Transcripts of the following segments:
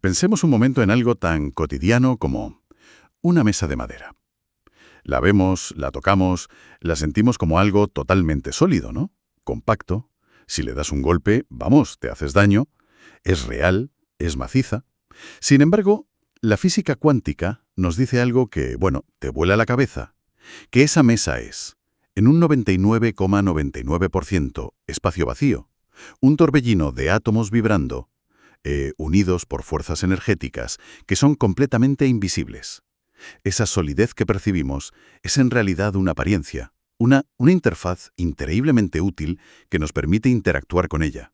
Pensemos un momento en algo tan cotidiano como una mesa de madera. La vemos, la tocamos, la sentimos como algo totalmente sólido, ¿no? Compacto. Si le das un golpe, vamos, te haces daño. Es real, es maciza. Sin embargo, la física cuántica nos dice algo que, bueno, te vuela la cabeza. Que esa mesa es, en un 99,99% espacio vacío, un torbellino de átomos vibrando, unidos por fuerzas energéticas que son completamente invisibles. Esa solidez que percibimos es en realidad una apariencia, una interfaz increíblemente útil que nos permite interactuar con ella.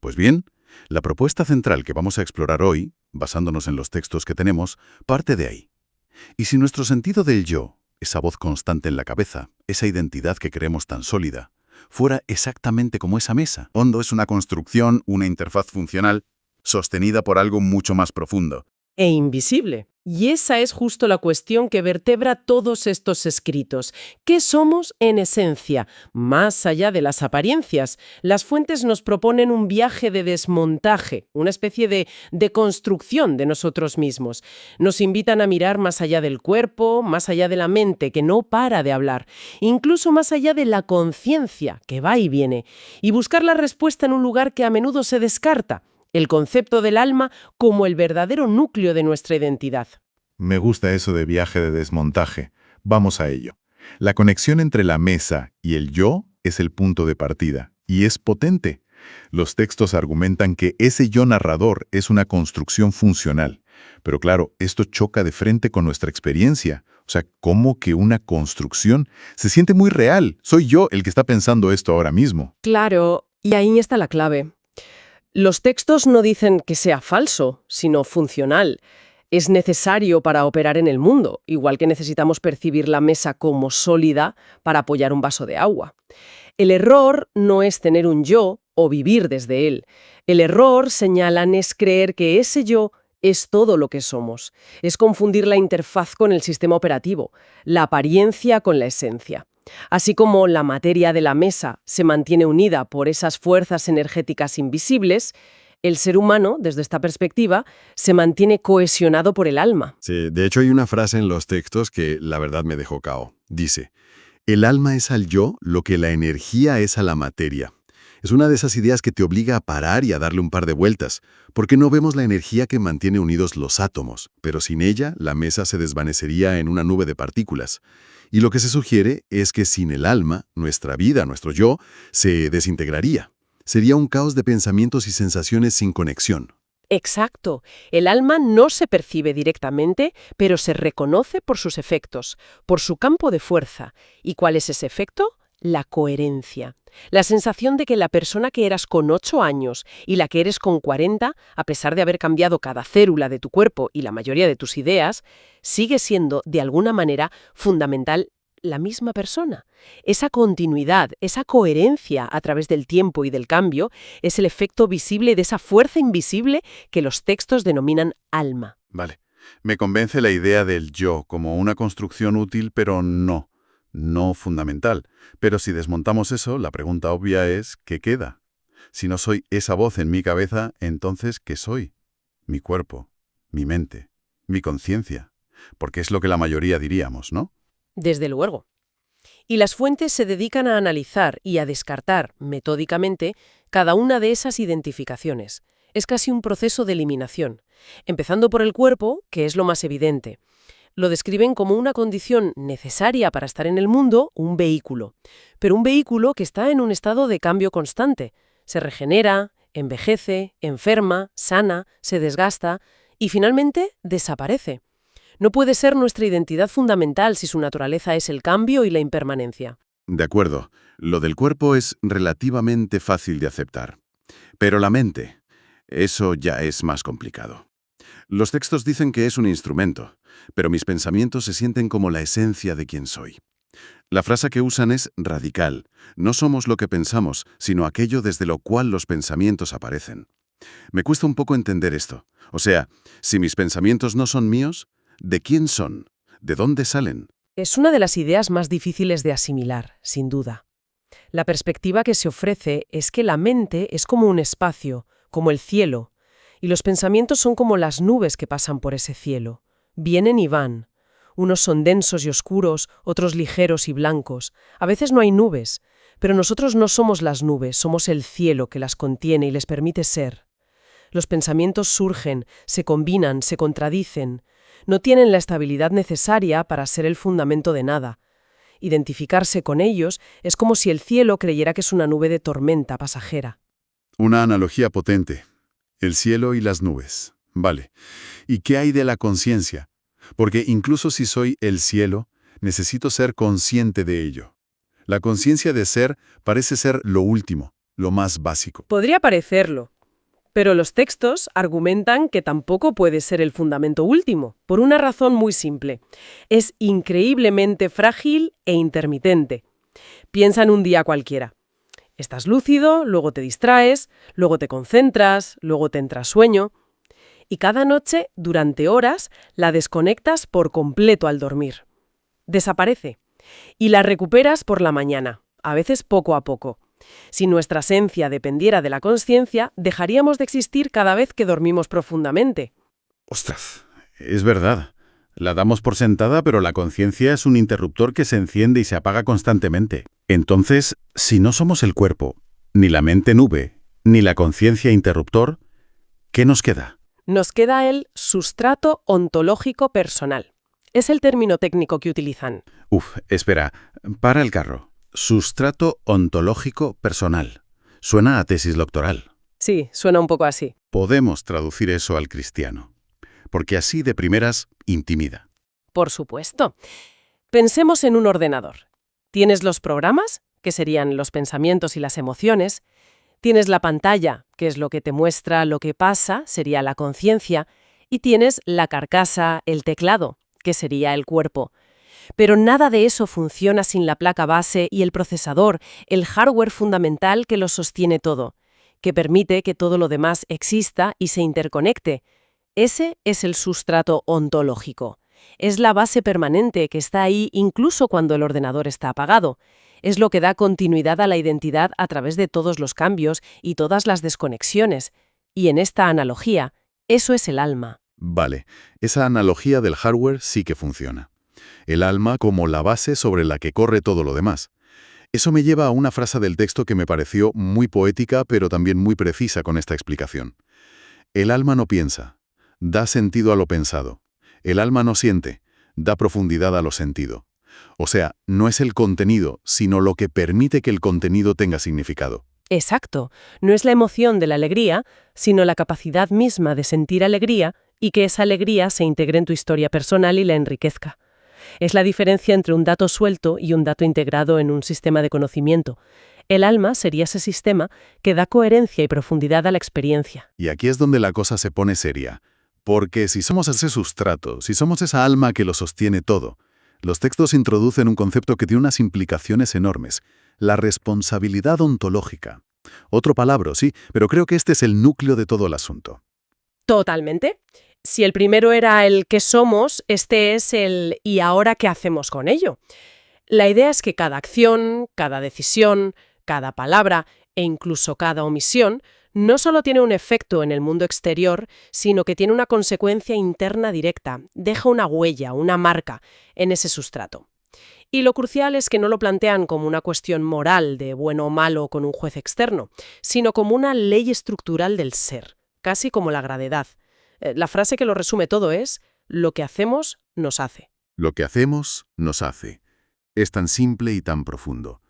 Pues bien, la propuesta central que vamos a explorar hoy, basándonos en los textos que tenemos, parte de ahí. Y si nuestro sentido del yo, esa voz constante en la cabeza, esa identidad que creemos tan sólida, fuera exactamente como esa mesa. Hondo es una construcción, una interfaz funcional, sostenida por algo mucho más profundo. E invisible. Y esa es justo la cuestión que vertebra todos estos escritos. ¿Qué somos en esencia? Más allá de las apariencias, las fuentes nos proponen un viaje de desmontaje, una especie de construcción de nosotros mismos. Nos invitan a mirar más allá del cuerpo, más allá de la mente, que no para de hablar, incluso más allá de la conciencia, que va y viene, y buscar la respuesta en un lugar que a menudo se descarta: el concepto del alma como el verdadero núcleo de nuestra identidad. Me gusta eso de viaje de desmontaje. Vamos a ello. La conexión entre la mesa y el yo es el punto de partida, y es potente. Los textos argumentan que ese yo narrador es una construcción funcional. Pero claro, esto choca de frente con nuestra experiencia. O sea, ¿cómo que una construcción? Se siente muy real. Soy yo el que está pensando esto ahora mismo. Claro, y ahí está la clave. Los textos no dicen que sea falso, sino funcional. Es necesario para operar en el mundo, igual que necesitamos percibir la mesa como sólida para apoyar un vaso de agua. El error no es tener un yo o vivir desde él. El error, señalan, es creer que ese yo es todo lo que somos. Es confundir la interfaz con el sistema operativo, la apariencia con la esencia. Así como la materia de la mesa se mantiene unida por esas fuerzas energéticas invisibles, el ser humano, desde esta perspectiva, se mantiene cohesionado por el alma. Sí, de hecho hay una frase en los textos que la verdad me dejó cao. Dice: el alma es al yo lo que la energía es a la materia. Es una de esas ideas que te obliga a parar y a darle un par de vueltas, porque no vemos la energía que mantiene unidos los átomos, pero sin ella la mesa se desvanecería en una nube de partículas. Y lo que se sugiere es que sin el alma, nuestra vida, nuestro yo, se desintegraría. Sería un caos de pensamientos y sensaciones sin conexión. Exacto. El alma no se percibe directamente, pero se reconoce por sus efectos, por su campo de fuerza. ¿Y cuál es ese efecto? La coherencia. La sensación de que la persona que eras con 8 años y la que eres con 40, a pesar de haber cambiado cada célula de tu cuerpo y la mayoría de tus ideas, sigue siendo, de alguna manera, fundamental la misma persona. Esa continuidad, esa coherencia a través del tiempo y del cambio es el efecto visible de esa fuerza invisible que los textos denominan alma. Vale. Me convence la idea del yo como una construcción útil, pero no fundamental. Pero si desmontamos eso, la pregunta obvia es, ¿qué queda? Si no soy esa voz en mi cabeza, entonces, ¿qué soy? Mi cuerpo, mi mente, mi conciencia. Porque es lo que la mayoría diríamos, ¿no? Desde luego. Y las fuentes se dedican a analizar y a descartar, metódicamente, cada una de esas identificaciones. Es casi un proceso de eliminación. Empezando por el cuerpo, que es lo más evidente. Lo describen como una condición necesaria para estar en el mundo, un vehículo. Pero un vehículo que está en un estado de cambio constante. Se regenera, envejece, enferma, sana, se desgasta y finalmente desaparece. No puede ser nuestra identidad fundamental si su naturaleza es el cambio y la impermanencia. De acuerdo. Lo del cuerpo es relativamente fácil de aceptar. Pero la mente, eso ya es más complicado. Los textos dicen que es un instrumento, pero mis pensamientos se sienten como la esencia de quién soy. La frase que usan es radical. No somos lo que pensamos, sino aquello desde lo cual los pensamientos aparecen. Me cuesta un poco entender esto. O sea, si mis pensamientos no son míos, ¿de quién son? ¿De dónde salen? Es una de las ideas más difíciles de asimilar, sin duda. La perspectiva que se ofrece es que la mente es como un espacio, como el cielo, Y los pensamientos son como las nubes que pasan por ese cielo. Vienen y van. Unos son densos y oscuros, otros ligeros y blancos. A veces no hay nubes, pero nosotros no somos las nubes, somos el cielo que las contiene y les permite ser. Los pensamientos surgen, se combinan, se contradicen. No tienen la estabilidad necesaria para ser el fundamento de nada. Identificarse con ellos es como si el cielo creyera que es una nube de tormenta pasajera. Una analogía potente. El cielo y las nubes. Vale. ¿Y qué hay de la conciencia? Porque incluso si soy el cielo, necesito ser consciente de ello. La conciencia de ser parece ser lo último, lo más básico. Podría parecerlo, pero los textos argumentan que tampoco puede ser el fundamento último, por una razón muy simple. Es increíblemente frágil e intermitente. Piensa en un día cualquiera. Estás lúcido, luego te distraes, luego te concentras, luego te entra sueño. Y cada noche, durante horas, la desconectas por completo al dormir. Desaparece. Y la recuperas por la mañana, a veces poco a poco. Si nuestra esencia dependiera de la consciencia, dejaríamos de existir cada vez que dormimos profundamente. ¡Ostras! Es verdad. La damos por sentada, pero la conciencia es un interruptor que se enciende y se apaga constantemente. Entonces, si no somos el cuerpo, ni la mente nube, ni la conciencia interruptor, ¿qué nos queda? Nos queda el sustrato ontológico personal. Es el término técnico que utilizan. Espera, para el carro. Sustrato ontológico personal. Suena a tesis doctoral. Sí, suena un poco así. Podemos traducir eso al cristiano, porque así de primeras intimida. Por supuesto. Pensemos en un ordenador. Tienes los programas, que serían los pensamientos y las emociones. Tienes la pantalla, que es lo que te muestra lo que pasa, sería la conciencia. Y tienes la carcasa, el teclado, que sería el cuerpo. Pero nada de eso funciona sin la placa base y el procesador, el hardware fundamental que lo sostiene todo, que permite que todo lo demás exista y se interconecte. Ese es el sustrato ontológico. Es la base permanente que está ahí incluso cuando el ordenador está apagado. Es lo que da continuidad a la identidad a través de todos los cambios y todas las desconexiones. Y en esta analogía, eso es el alma. Vale, esa analogía del hardware sí que funciona. El alma como la base sobre la que corre todo lo demás. Eso me lleva a una frase del texto que me pareció muy poética, pero también muy precisa con esta explicación. El alma no piensa, da sentido a lo pensado. El alma no siente, da profundidad a lo sentido. O sea, no es el contenido, sino lo que permite que el contenido tenga significado. Exacto. No es la emoción de la alegría, sino la capacidad misma de sentir alegría y que esa alegría se integre en tu historia personal y la enriquezca. Es la diferencia entre un dato suelto y un dato integrado en un sistema de conocimiento. El alma sería ese sistema que da coherencia y profundidad a la experiencia. Y aquí es donde la cosa se pone seria. Porque si somos ese sustrato, si somos esa alma que lo sostiene todo, los textos introducen un concepto que tiene unas implicaciones enormes. La responsabilidad ontológica. Otro palabra, sí, pero creo que este es el núcleo de todo el asunto. Totalmente. Si el primero era el qué somos, este es el ¿y ahora qué hacemos con ello? La idea es que cada acción, cada decisión, cada palabra e incluso cada omisión no solo tiene un efecto en el mundo exterior, sino que tiene una consecuencia interna directa, deja una huella, una marca en ese sustrato. Y lo crucial es que no lo plantean como una cuestión moral de bueno o malo con un juez externo, sino como una ley estructural del ser, casi como la gravedad. La frase que lo resume todo es, lo que hacemos nos hace. Lo que hacemos nos hace. Es tan simple y tan profundo.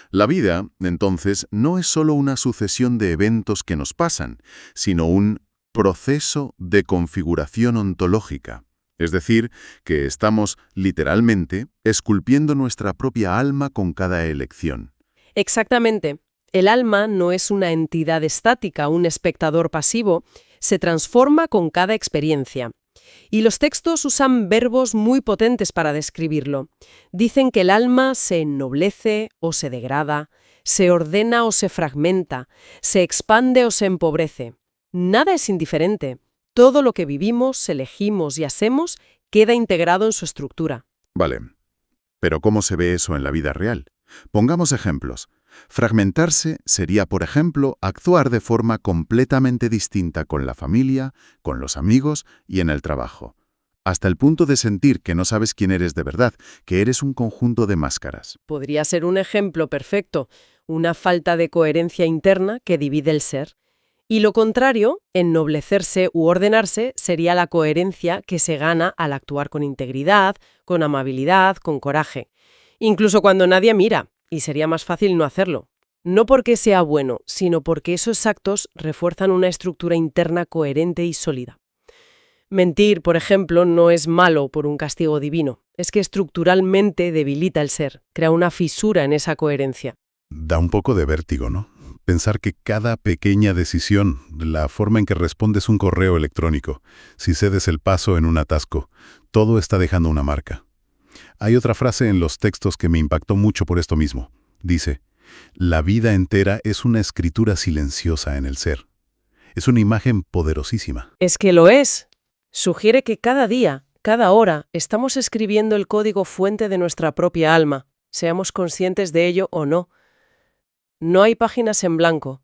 La vida, entonces, no es solo una sucesión de eventos que nos pasan, sino un proceso de configuración ontológica. Es decir, que estamos, literalmente, esculpiendo nuestra propia alma con cada elección. Exactamente. El alma no es una entidad estática, un espectador pasivo, se transforma con cada experiencia. Y los textos usan verbos muy potentes para describirlo. Dicen que el alma se ennoblece o se degrada, se ordena o se fragmenta, se expande o se empobrece. Nada es indiferente. Todo lo que vivimos, elegimos y hacemos queda integrado en su estructura. Vale. Pero ¿cómo se ve eso en la vida real? Pongamos ejemplos. Fragmentarse sería, por ejemplo, actuar de forma completamente distinta con la familia, con los amigos y en el trabajo, hasta el punto de sentir que no sabes quién eres de verdad, que eres un conjunto de máscaras. Podría ser un ejemplo perfecto, una falta de coherencia interna que divide el ser. Y lo contrario, ennoblecerse u ordenarse, sería la coherencia que se gana al actuar con integridad, con amabilidad, con coraje. Incluso cuando nadie mira, y sería más fácil no hacerlo. No porque sea bueno, sino porque esos actos refuerzan una estructura interna coherente y sólida. Mentir, por ejemplo, no es malo por un castigo divino. Es que estructuralmente debilita el ser, crea una fisura en esa coherencia. Da un poco de vértigo, ¿no? Pensar que cada pequeña decisión, la forma en que respondes un correo electrónico, si cedes el paso en un atasco, todo está dejando una marca. Hay otra frase en los textos que me impactó mucho por esto mismo. Dice, la vida entera es una escritura silenciosa en el ser. Es una imagen poderosísima. Es que lo es. Sugiere que cada día, cada hora, estamos escribiendo el código fuente de nuestra propia alma, seamos conscientes de ello o no. No hay páginas en blanco.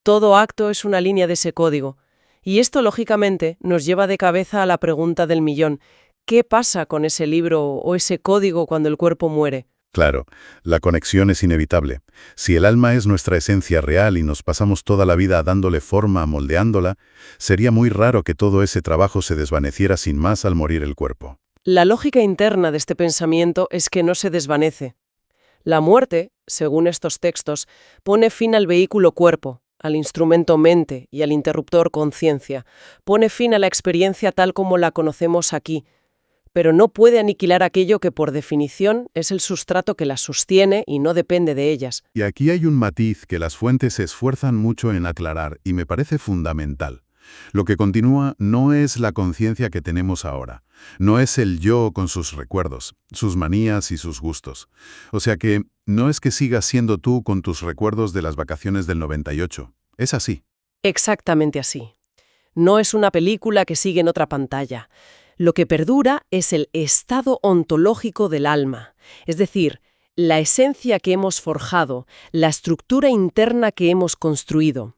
Todo acto es una línea de ese código. Y esto, lógicamente, nos lleva de cabeza a la pregunta del millón. ¿Qué pasa con ese libro o ese código cuando el cuerpo muere? Claro, la conexión es inevitable. Si el alma es nuestra esencia real y nos pasamos toda la vida dándole forma, moldeándola, sería muy raro que todo ese trabajo se desvaneciera sin más al morir el cuerpo. La lógica interna de este pensamiento es que no se desvanece. La muerte, según estos textos, pone fin al vehículo cuerpo, al instrumento mente y al interruptor conciencia. Pone fin a la experiencia tal como la conocemos aquí, pero no puede aniquilar aquello que por definición es el sustrato que las sostiene y no depende de ellas. Y aquí hay un matiz que las fuentes se esfuerzan mucho en aclarar y me parece fundamental. Lo que continúa no es la conciencia que tenemos ahora, no es el yo con sus recuerdos, sus manías y sus gustos. O sea que no es que sigas siendo tú con tus recuerdos de las vacaciones del 98. Es así. Exactamente así. No es una película que sigue en otra pantalla. Lo que perdura es el estado ontológico del alma, es decir, la esencia que hemos forjado, la estructura interna que hemos construido.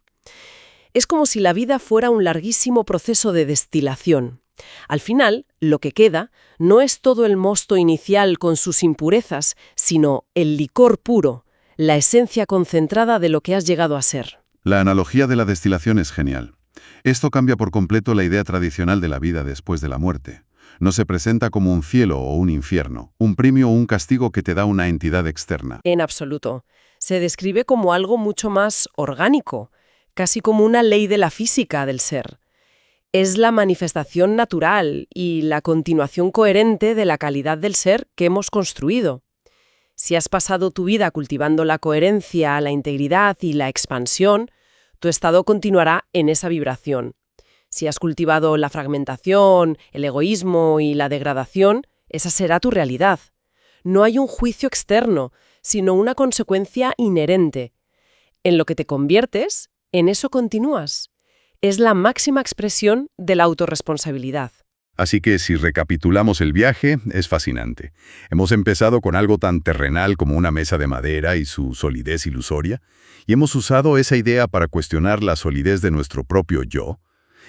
Es como si la vida fuera un larguísimo proceso de destilación. Al final, lo que queda no es todo el mosto inicial con sus impurezas, sino el licor puro, la esencia concentrada de lo que has llegado a ser. La analogía de la destilación es genial. Esto cambia por completo la idea tradicional de la vida después de la muerte. No se presenta como un cielo o un infierno, un premio o un castigo que te da una entidad externa. En absoluto. Se describe como algo mucho más orgánico, casi como una ley de la física del ser. Es la manifestación natural y la continuación coherente de la calidad del ser que hemos construido. Si has pasado tu vida cultivando la coherencia, la integridad y la expansión, tu estado continuará en esa vibración. Si has cultivado la fragmentación, el egoísmo y la degradación, esa será tu realidad. No hay un juicio externo, sino una consecuencia inherente. En lo que te conviertes, en eso continúas. Es la máxima expresión de la autorresponsabilidad. Así que si recapitulamos el viaje, es fascinante. Hemos empezado con algo tan terrenal como una mesa de madera y su solidez ilusoria, y hemos usado esa idea para cuestionar la solidez de nuestro propio yo,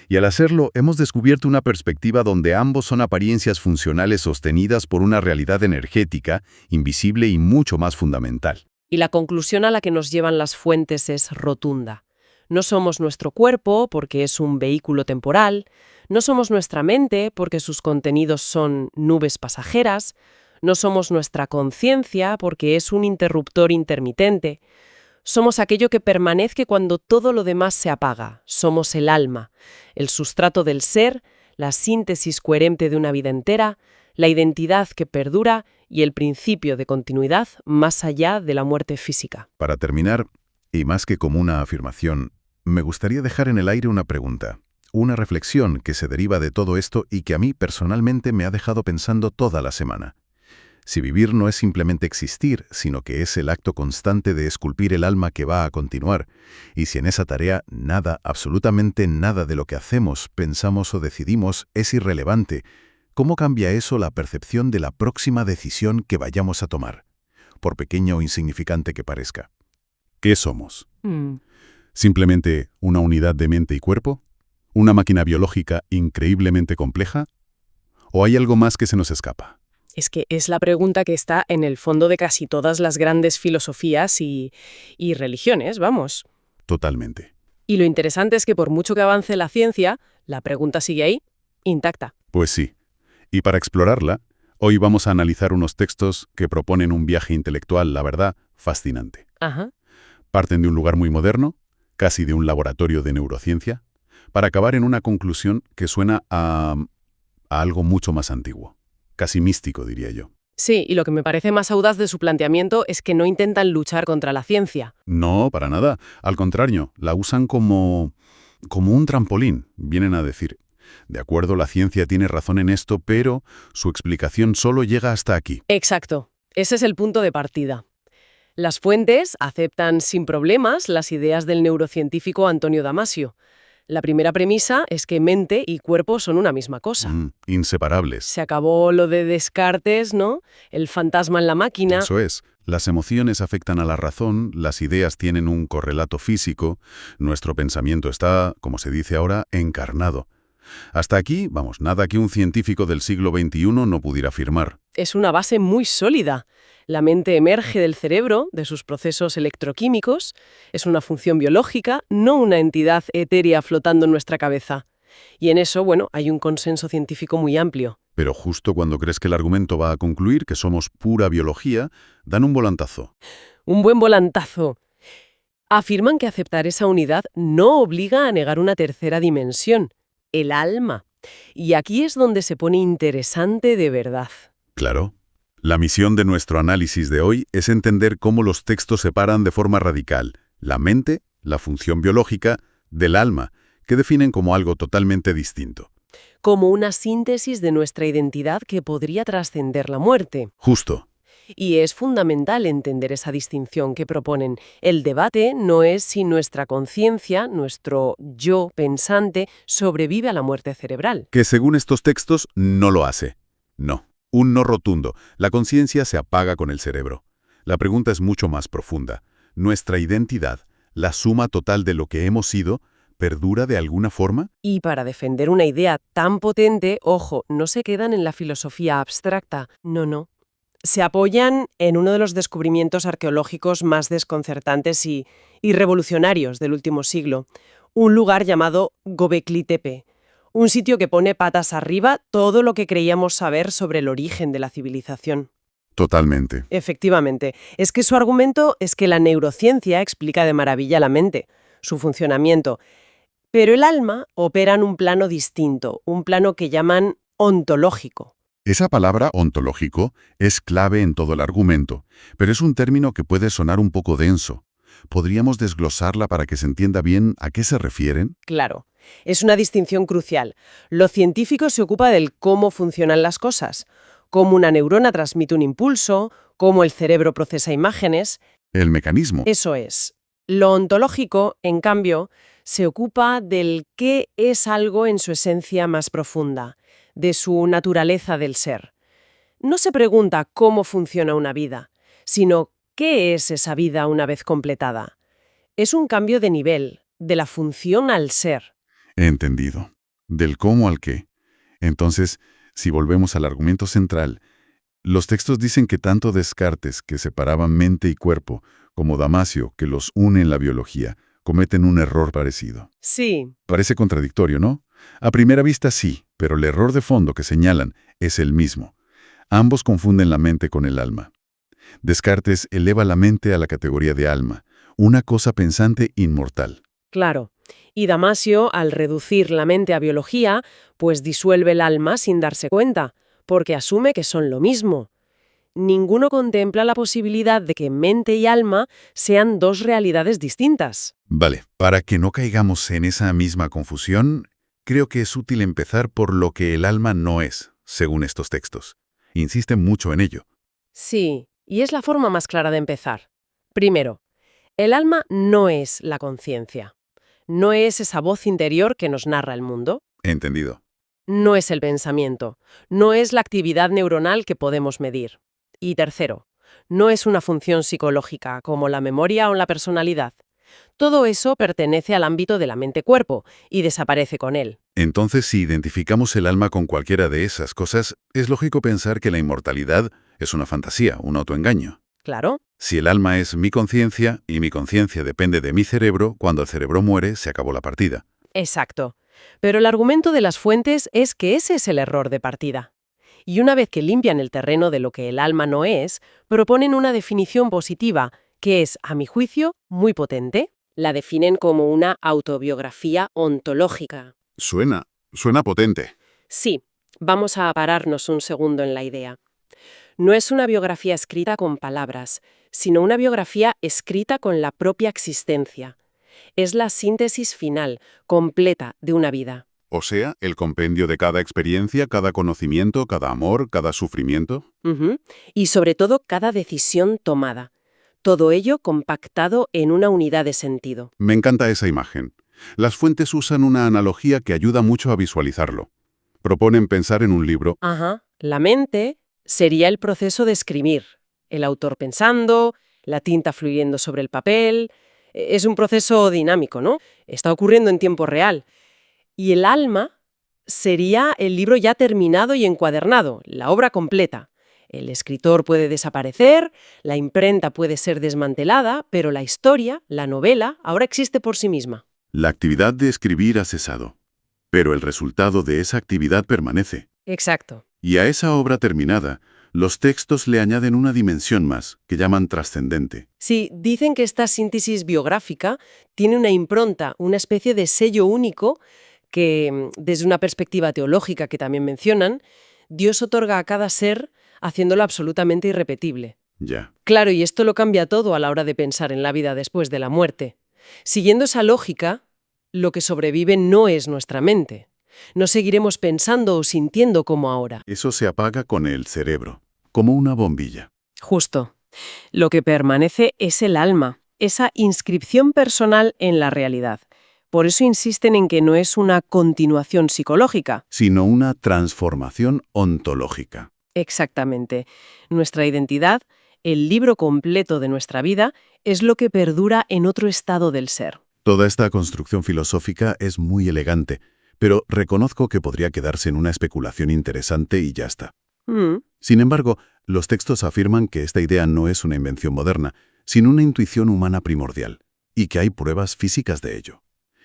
y al hacerlo hemos descubierto una perspectiva donde ambos son apariencias funcionales sostenidas por una realidad energética, invisible y mucho más fundamental. Y la conclusión a la que nos llevan las fuentes es rotunda. No somos nuestro cuerpo porque es un vehículo temporal, no somos nuestra mente porque sus contenidos son nubes pasajeras, no somos nuestra conciencia porque es un interruptor intermitente. Somos aquello que permanece cuando todo lo demás se apaga. Somos el alma, el sustrato del ser, la síntesis coherente de una vida entera, la identidad que perdura y el principio de continuidad más allá de la muerte física. Para terminar, y más que como una afirmación, me gustaría dejar en el aire una pregunta, una reflexión que se deriva de todo esto y que a mí personalmente me ha dejado pensando toda la semana. Si vivir no es simplemente existir, sino que es el acto constante de esculpir el alma que va a continuar, y si en esa tarea nada, absolutamente nada de lo que hacemos, pensamos o decidimos es irrelevante, ¿cómo cambia eso la percepción de la próxima decisión que vayamos a tomar, por pequeña o insignificante que parezca? ¿Qué somos? Mm. ¿Simplemente una unidad de mente y cuerpo? ¿Una máquina biológica increíblemente compleja? ¿O hay algo más que se nos escapa? Es que es la pregunta que está en el fondo de casi todas las grandes filosofías y religiones, vamos. Totalmente. Y lo interesante es que por mucho que avance la ciencia, la pregunta sigue ahí, intacta. Pues sí. Y para explorarla, hoy vamos a analizar unos textos que proponen un viaje intelectual, la verdad, fascinante. Ajá. Parten de un lugar muy moderno, casi de un laboratorio de neurociencia, para acabar en una conclusión que suena a algo mucho más antiguo, casi místico, diría yo. Sí, y lo que me parece más audaz de su planteamiento es que no intentan luchar contra la ciencia. No, para nada. Al contrario, la usan como un trampolín, vienen a decir. De acuerdo, la ciencia tiene razón en esto, pero su explicación solo llega hasta aquí. Exacto. Ese es el punto de partida. Las fuentes aceptan sin problemas las ideas del neurocientífico Antonio Damasio. La primera premisa es que mente y cuerpo son una misma cosa. Inseparables. Se acabó lo de Descartes, ¿no? El fantasma en la máquina. Eso es. Las emociones afectan a la razón, las ideas tienen un correlato físico, nuestro pensamiento está, como se dice ahora, encarnado. Hasta aquí, vamos, nada que un científico del siglo XXI no pudiera afirmar. Es una base muy sólida. La mente emerge del cerebro, de sus procesos electroquímicos, es una función biológica, no una entidad etérea flotando en nuestra cabeza. Y en eso, bueno, hay un consenso científico muy amplio. Pero justo cuando crees que el argumento va a concluir que somos pura biología, dan un volantazo. Un buen volantazo. Afirman que aceptar esa unidad no obliga a negar una tercera dimensión, el alma. Y aquí es donde se pone interesante de verdad. Claro. La misión de nuestro análisis de hoy es entender cómo los textos separan de forma radical la mente, la función biológica, del alma, que definen como algo totalmente distinto. Como una síntesis de nuestra identidad que podría trascender la muerte. Justo. Y es fundamental entender esa distinción que proponen. El debate no es si nuestra conciencia, nuestro yo pensante, sobrevive a la muerte cerebral. Que según estos textos no lo hace. No. Un no rotundo. La conciencia se apaga con el cerebro. La pregunta es mucho más profunda. ¿Nuestra identidad, la suma total de lo que hemos sido, perdura de alguna forma? Y para defender una idea tan potente, ojo, no se quedan en la filosofía abstracta. No. Se apoyan en uno de los descubrimientos arqueológicos más desconcertantes y revolucionarios del último siglo. Un lugar llamado Göbekli Tepe. Un sitio que pone patas arriba todo lo que creíamos saber sobre el origen de la civilización. Totalmente. Efectivamente. Es que su argumento es que la neurociencia explica de maravilla la mente, su funcionamiento. Pero el alma opera en un plano distinto, un plano que llaman ontológico. Esa palabra ontológico es clave en todo el argumento, pero es un término que puede sonar un poco denso. ¿Podríamos desglosarla para que se entienda bien a qué se refieren? Claro, es una distinción crucial. Lo científico se ocupa del cómo funcionan las cosas, cómo una neurona transmite un impulso, cómo el cerebro procesa imágenes. El mecanismo. Eso es. Lo ontológico, en cambio, se ocupa del qué es algo en su esencia más profunda, de su naturaleza del ser. No se pregunta cómo funciona una vida, sino qué es esa vida una vez completada. Es un cambio de nivel, de la función al ser. Entendido. Del cómo al qué. Entonces, si volvemos al argumento central, los textos dicen que tanto Descartes, que separaban mente y cuerpo, como Damasio, que los une en la biología, cometen un error parecido. Sí. Parece contradictorio, ¿no? A primera vista sí, pero el error de fondo que señalan es el mismo. Ambos confunden la mente con el alma. Descartes eleva la mente a la categoría de alma, una cosa pensante inmortal. Claro. Y Damasio, al reducir la mente a biología, pues disuelve el alma sin darse cuenta, porque asume que son lo mismo. Ninguno contempla la posibilidad de que mente y alma sean dos realidades distintas. Vale, para que no caigamos en esa misma confusión, creo que es útil empezar por lo que el alma no es, según estos textos. Insisten mucho en ello. Sí, y es la forma más clara de empezar. Primero, el alma no es la conciencia. No es esa voz interior que nos narra el mundo. Entendido. No es el pensamiento. No es la actividad neuronal que podemos medir. Y tercero, no es una función psicológica como la memoria o la personalidad. Todo eso pertenece al ámbito de la mente-cuerpo y desaparece con él. Entonces, si identificamos el alma con cualquiera de esas cosas, es lógico pensar que la inmortalidad es una fantasía, un autoengaño. Claro. Si el alma es mi conciencia y mi conciencia depende de mi cerebro, cuando el cerebro muere, se acabó la partida. Exacto. Pero el argumento de las fuentes es que ese es el error de partida. Y una vez que limpian el terreno de lo que el alma no es, proponen una definición positiva, que es, a mi juicio, muy potente. La definen como una autobiografía ontológica. Suena potente. Sí, vamos a pararnos un segundo en la idea. No es una biografía escrita con palabras, sino una biografía escrita con la propia existencia. Es la síntesis final, completa, de una vida. O sea, el compendio de cada experiencia, cada conocimiento, cada amor, cada sufrimiento. Ujú. Y sobre todo, cada decisión tomada. Todo ello compactado en una unidad de sentido. Me encanta esa imagen. Las fuentes usan una analogía que ayuda mucho a visualizarlo. Proponen pensar en un libro. Ajá. La mente sería el proceso de escribir. El autor pensando, la tinta fluyendo sobre el papel. Es un proceso dinámico, ¿no? Está ocurriendo en tiempo real. Y el alma sería el libro ya terminado y encuadernado, la obra completa. El escritor puede desaparecer, la imprenta puede ser desmantelada, pero la historia, la novela, ahora existe por sí misma. La actividad de escribir ha cesado, pero el resultado de esa actividad permanece. Exacto. Y a esa obra terminada, los textos le añaden una dimensión más, que llaman trascendente. Sí, dicen que esta síntesis biográfica tiene una impronta, una especie de sello único que, desde una perspectiva teológica que también mencionan, Dios otorga a cada ser haciéndolo absolutamente irrepetible. Ya. Claro, y esto lo cambia todo a la hora de pensar en la vida después de la muerte. Siguiendo esa lógica, lo que sobrevive no es nuestra mente. No seguiremos pensando o sintiendo como ahora. Eso se apaga con el cerebro, como una bombilla. Justo. Lo que permanece es el alma, esa inscripción personal en la realidad. Por eso insisten en que no es una continuación psicológica. Sino una transformación ontológica. Exactamente. Nuestra identidad, el libro completo de nuestra vida, es lo que perdura en otro estado del ser. Toda esta construcción filosófica es muy elegante, pero reconozco que podría quedarse en una especulación interesante y ya está. Sin embargo, los textos afirman que esta idea no es una invención moderna, sino una intuición humana primordial, y que hay pruebas físicas de ello.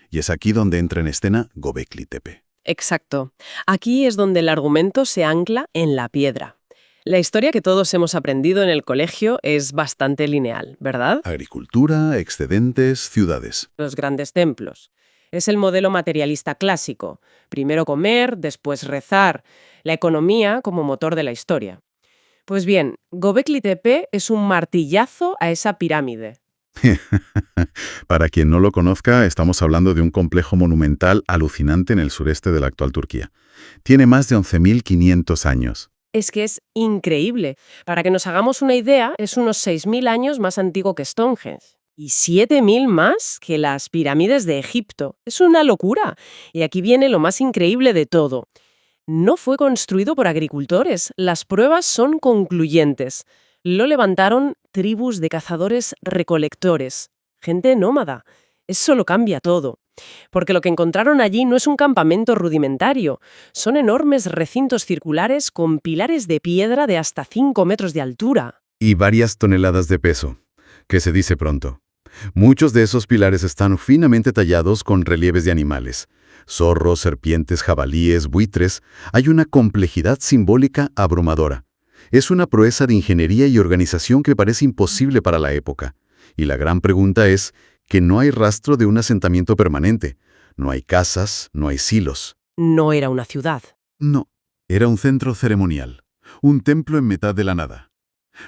Y es aquí donde entra en escena Göbekli Tepe. Exacto. Aquí es donde el argumento se ancla en la piedra. La historia que todos hemos aprendido en el colegio es bastante lineal, ¿verdad? Agricultura, excedentes, ciudades. Los grandes templos. Es el modelo materialista clásico. Primero comer, después rezar. La economía como motor de la historia. Pues bien, Göbekli Tepe es un martillazo a esa pirámide. Para quien no lo conozca, estamos hablando de un complejo monumental alucinante en el sureste de la actual Turquía. Tiene más de 11.500 años. Es que es increíble. Para que nos hagamos una idea, es unos 6.000 años más antiguo que Stonehenge. Y 7.000 más que las pirámides de Egipto. Es una locura. Y aquí viene lo más increíble de todo. No fue construido por agricultores. Las pruebas son concluyentes. Lo levantaron tribus de cazadores-recolectores. Gente nómada. Eso lo cambia todo. Porque lo que encontraron allí no es un campamento rudimentario. Son enormes recintos circulares con pilares de piedra de hasta 5 metros de altura. Y varias toneladas de peso, que se dice pronto. Muchos de esos pilares están finamente tallados con relieves de animales. Zorros, serpientes, jabalíes, buitres. Hay una complejidad simbólica abrumadora. Es una proeza de ingeniería y organización que parece imposible para la época. Y la gran pregunta es que no hay rastro de un asentamiento permanente. No hay casas, no hay silos. No era una ciudad. No, era un centro ceremonial, un templo en mitad de la nada.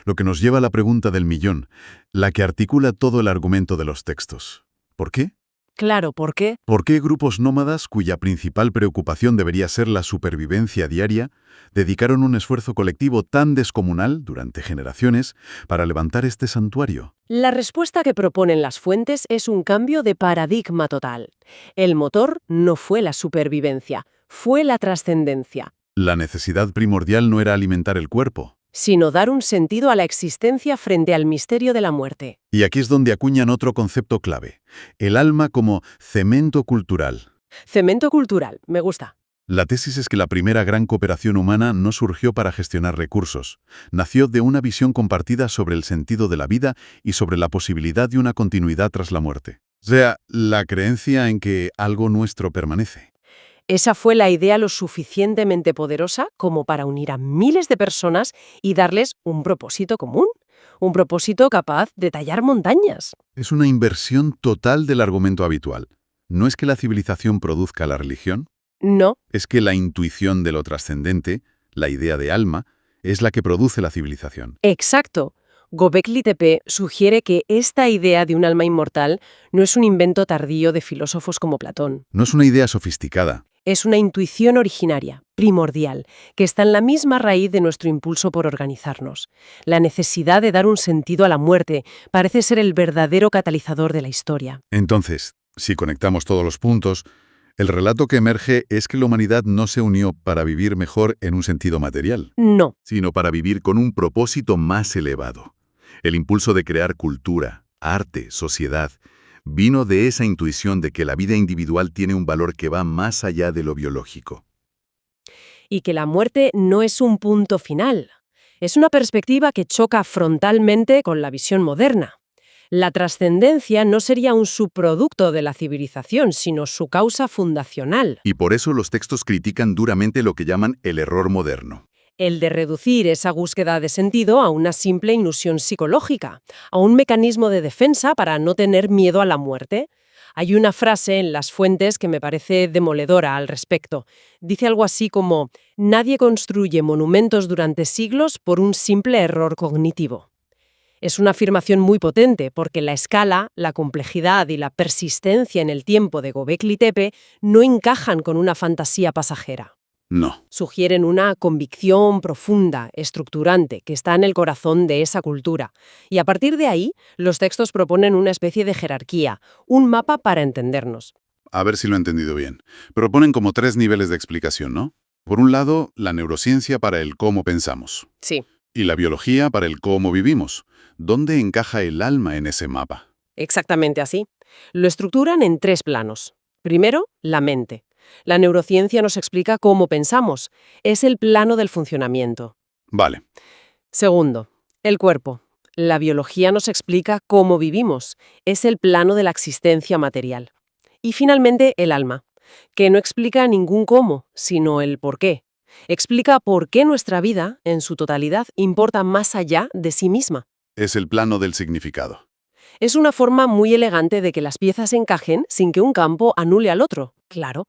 Lo que nos lleva a la pregunta del millón, la que articula todo el argumento de los textos. ¿Por qué? Claro, ¿por qué? ¿Por qué grupos nómadas, cuya principal preocupación debería ser la supervivencia diaria, dedicaron un esfuerzo colectivo tan descomunal durante generaciones para levantar este santuario? La respuesta que proponen las fuentes es un cambio de paradigma total. El motor no fue la supervivencia, fue la trascendencia. La necesidad primordial no era alimentar el cuerpo. sino dar un sentido a la existencia frente al misterio de la muerte. Y aquí es donde acuñan otro concepto clave, el alma como cemento cultural. Cemento cultural, me gusta. La tesis es que la primera gran cooperación humana no surgió para gestionar recursos. Nació de una visión compartida sobre el sentido de la vida y sobre la posibilidad de una continuidad tras la muerte. O sea, la creencia en que algo nuestro permanece. Esa fue la idea lo suficientemente poderosa como para unir a miles de personas y darles un propósito común, un propósito capaz de tallar montañas. Es una inversión total del argumento habitual. No es que la civilización produzca la religión, No, es que la intuición de lo trascendente, la idea de alma, es la que produce la civilización. exacto. Göbekli Tepe sugiere que esta idea de un alma inmortal no es un invento tardío de filósofos como Platón. No es una idea sofisticada. Es una intuición originaria, primordial, que está en la misma raíz de nuestro impulso por organizarnos. La necesidad de dar un sentido a la muerte parece ser el verdadero catalizador de la historia. Entonces, si conectamos todos los puntos, el relato que emerge es que la humanidad no se unió para vivir mejor en un sentido material, No, sino para vivir con un propósito más elevado. El impulso de crear cultura, arte, sociedad, vino de esa intuición de que la vida individual tiene un valor que va más allá de lo biológico. y que la muerte no es un punto final. Es una perspectiva que choca frontalmente con la visión moderna. La trascendencia no sería un subproducto de la civilización, sino su causa fundacional. Y por eso los textos critican duramente lo que llaman el error moderno. El de reducir esa búsqueda de sentido a una simple ilusión psicológica, a un mecanismo de defensa para no tener miedo a la muerte. Hay una frase en las fuentes que me parece demoledora al respecto. Dice algo así como: nadie construye monumentos durante siglos por un simple error cognitivo. Es una afirmación muy potente porque la escala, la complejidad y la persistencia en el tiempo de Göbekli Tepe no encajan con una fantasía pasajera. No. Sugieren una convicción profunda, estructurante, que está en el corazón de esa cultura. Y a partir de ahí, los textos proponen una especie de jerarquía, un mapa para entendernos. A ver si lo he entendido bien. Proponen como 3 niveles de explicación, ¿no? Por un lado, la neurociencia para el cómo pensamos. Sí, Y la biología para el cómo vivimos. ¿Dónde encaja el alma en ese mapa? exactamente así. Lo estructuran en 3 planos. Primero, la mente. La neurociencia nos explica cómo pensamos. Es el plano del funcionamiento. Vale. Segundo, el cuerpo. La biología nos explica cómo vivimos. Es el plano de la existencia material. Y finalmente, el alma, que no explica ningún cómo, sino el por qué. Explica por qué nuestra vida, en su totalidad, importa más allá de sí misma. Es el plano del significado. Es una forma muy elegante de que las piezas encajen sin que un campo anule al otro. Claro,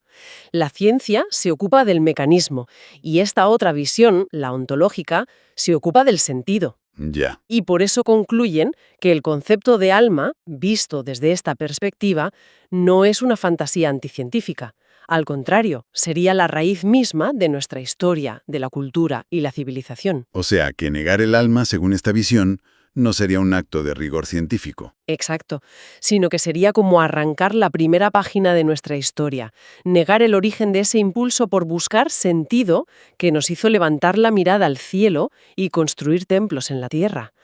la ciencia se ocupa del mecanismo y esta otra visión, la ontológica, se ocupa del sentido. Ya. Y por eso concluyen que el concepto de alma, visto desde esta perspectiva, no es una fantasía anticientífica. Al contrario, sería la raíz misma de nuestra historia, de la cultura y la civilización. O sea, que negar el alma, según esta visión, no sería un acto de rigor científico. Exacto, sino que sería como arrancar la primera página de nuestra historia, negar el origen de ese impulso por buscar sentido que nos hizo levantar la mirada al cielo y construir templos en la tierra.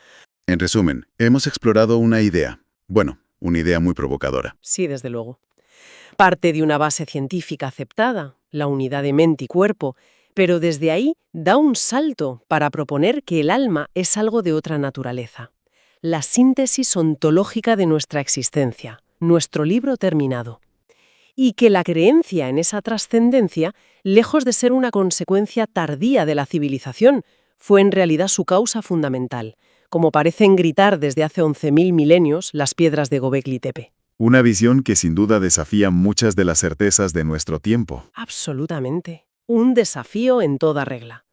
En resumen, hemos explorado una idea. Bueno, una idea muy provocadora. Sí, desde luego. Parte de una base científica aceptada, la unidad de mente y cuerpo, pero desde ahí da un salto para proponer que el alma es algo de otra naturaleza. La síntesis ontológica de nuestra existencia, nuestro libro terminado. Y que la creencia en esa trascendencia, lejos de ser una consecuencia tardía de la civilización, fue en realidad su causa fundamental, como parecen gritar desde hace 11.000 milenios las piedras de Göbekli Tepe. Una visión que sin duda desafía muchas de las certezas de nuestro tiempo. Absolutamente. Un desafío en toda regla.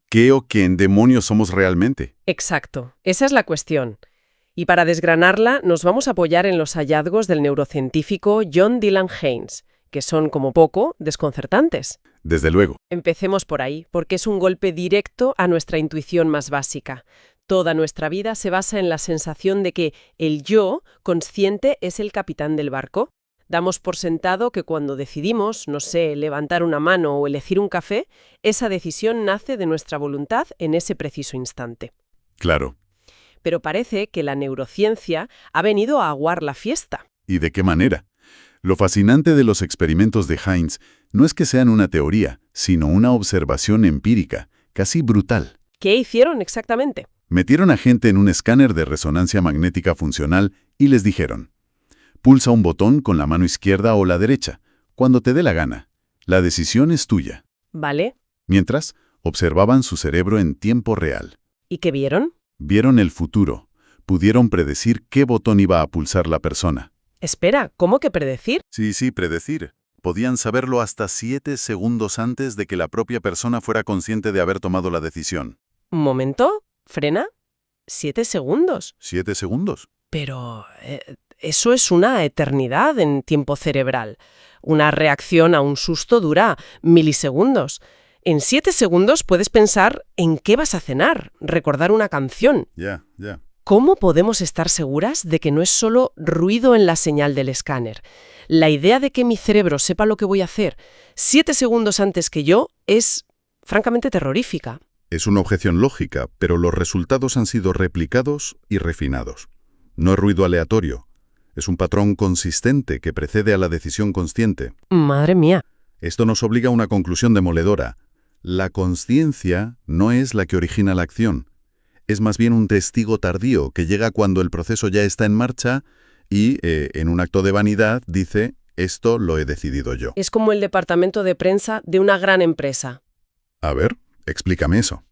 ¿Qué o quién demonios somos realmente? Exacto. Esa es la cuestión. Y para desgranarla, nos vamos a apoyar en los hallazgos del neurocientífico John Dylan Haynes, que son, como poco, desconcertantes. Desde luego. Empecemos por ahí, porque es un golpe directo a nuestra intuición más básica. Toda nuestra vida se basa en la sensación de que el yo consciente es el capitán del barco. Damos por sentado que cuando decidimos, no sé, levantar una mano o elegir un café, esa decisión nace de nuestra voluntad en ese preciso instante. Claro. Pero parece que la neurociencia ha venido a aguar la fiesta. ¿Y de qué manera? Lo fascinante de los experimentos de Heinz no es que sean una teoría, sino una observación empírica, casi brutal. ¿Qué hicieron exactamente? Metieron a gente en un escáner de resonancia magnética funcional y les dijeron: pulsa un botón con la mano izquierda o la derecha, cuando te dé la gana. La decisión es tuya. ¿Vale? Mientras, observaban su cerebro en tiempo real. ¿Y qué vieron? Vieron el futuro. Pudieron predecir qué botón iba a pulsar la persona. Espera, ¿cómo que predecir? Sí, predecir. Podían saberlo hasta 7 segundos antes de que la propia persona fuera consciente de haber tomado la decisión. ¿Un momento? ¿Frena? 7 segundos. 7 segundos. Pero eso es una eternidad en tiempo cerebral. Una reacción a un susto dura milisegundos. En 7 segundos puedes pensar en qué vas a cenar, recordar una canción. Ya. ¿Cómo podemos estar seguras de que no es solo ruido en la señal del escáner? La idea de que mi cerebro sepa lo que voy a hacer 7 segundos antes que yo es, francamente, terrorífica. Es una objeción lógica, pero los resultados han sido replicados y refinados. No es ruido aleatorio. Es un patrón consistente que precede a la decisión consciente. Madre mía. Esto nos obliga a una conclusión demoledora. La consciencia no es la que origina la acción. Es más bien un testigo tardío que llega cuando el proceso ya está en marcha y, en un acto de vanidad, dice: esto lo he decidido yo. Es como el departamento de prensa de una gran empresa. A ver, explícame eso.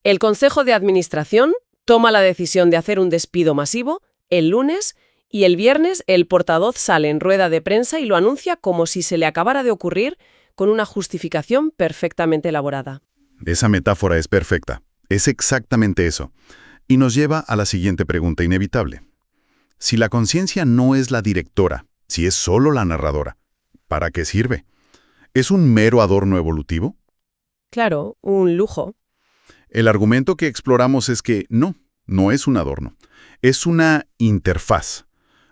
El Consejo de Administración toma la decisión de hacer un despido masivo el lunes y el viernes el portavoz sale en rueda de prensa y lo anuncia como si se le acabara de ocurrir, con una justificación perfectamente elaborada. Esa metáfora es perfecta. Es exactamente eso. Y nos lleva a la siguiente pregunta inevitable. Si la conciencia no es la directora, si es solo la narradora, ¿para qué sirve? ¿Es un mero adorno evolutivo? Claro, un lujo. El argumento que exploramos es que no es un adorno. Es una interfaz.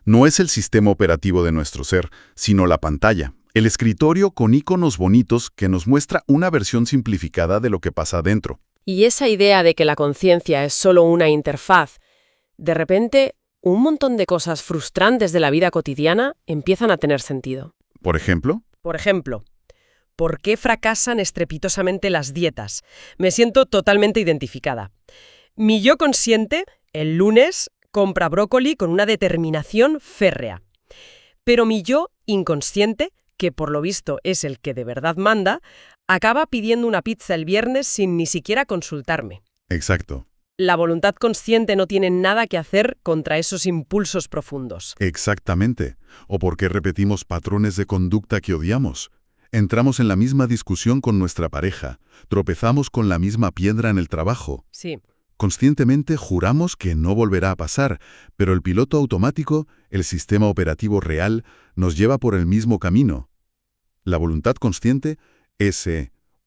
No es el sistema operativo de nuestro ser, sino la pantalla, el escritorio con iconos bonitos que nos muestra una versión simplificada de lo que pasa adentro. Y esa idea de que la conciencia es solo una interfaz, de repente, un montón de cosas frustrantes de la vida cotidiana empiezan a tener sentido. ¿Por ejemplo? Por ejemplo, ¿por qué fracasan estrepitosamente las dietas? Me siento totalmente identificada. Mi yo consciente, el lunes, compra brócoli con una determinación férrea. Pero mi yo inconsciente, que por lo visto es el que de verdad manda, acaba pidiendo una pizza el viernes sin ni siquiera consultarme. Exacto. La voluntad consciente no tiene nada que hacer contra esos impulsos profundos. Exactamente. ¿O por qué repetimos patrones de conducta que odiamos? Entramos en la misma discusión con nuestra pareja, tropezamos con la misma piedra en el trabajo. Sí. Conscientemente juramos que no volverá a pasar, pero el piloto automático, el sistema operativo real, nos lleva por el mismo camino. La voluntad consciente es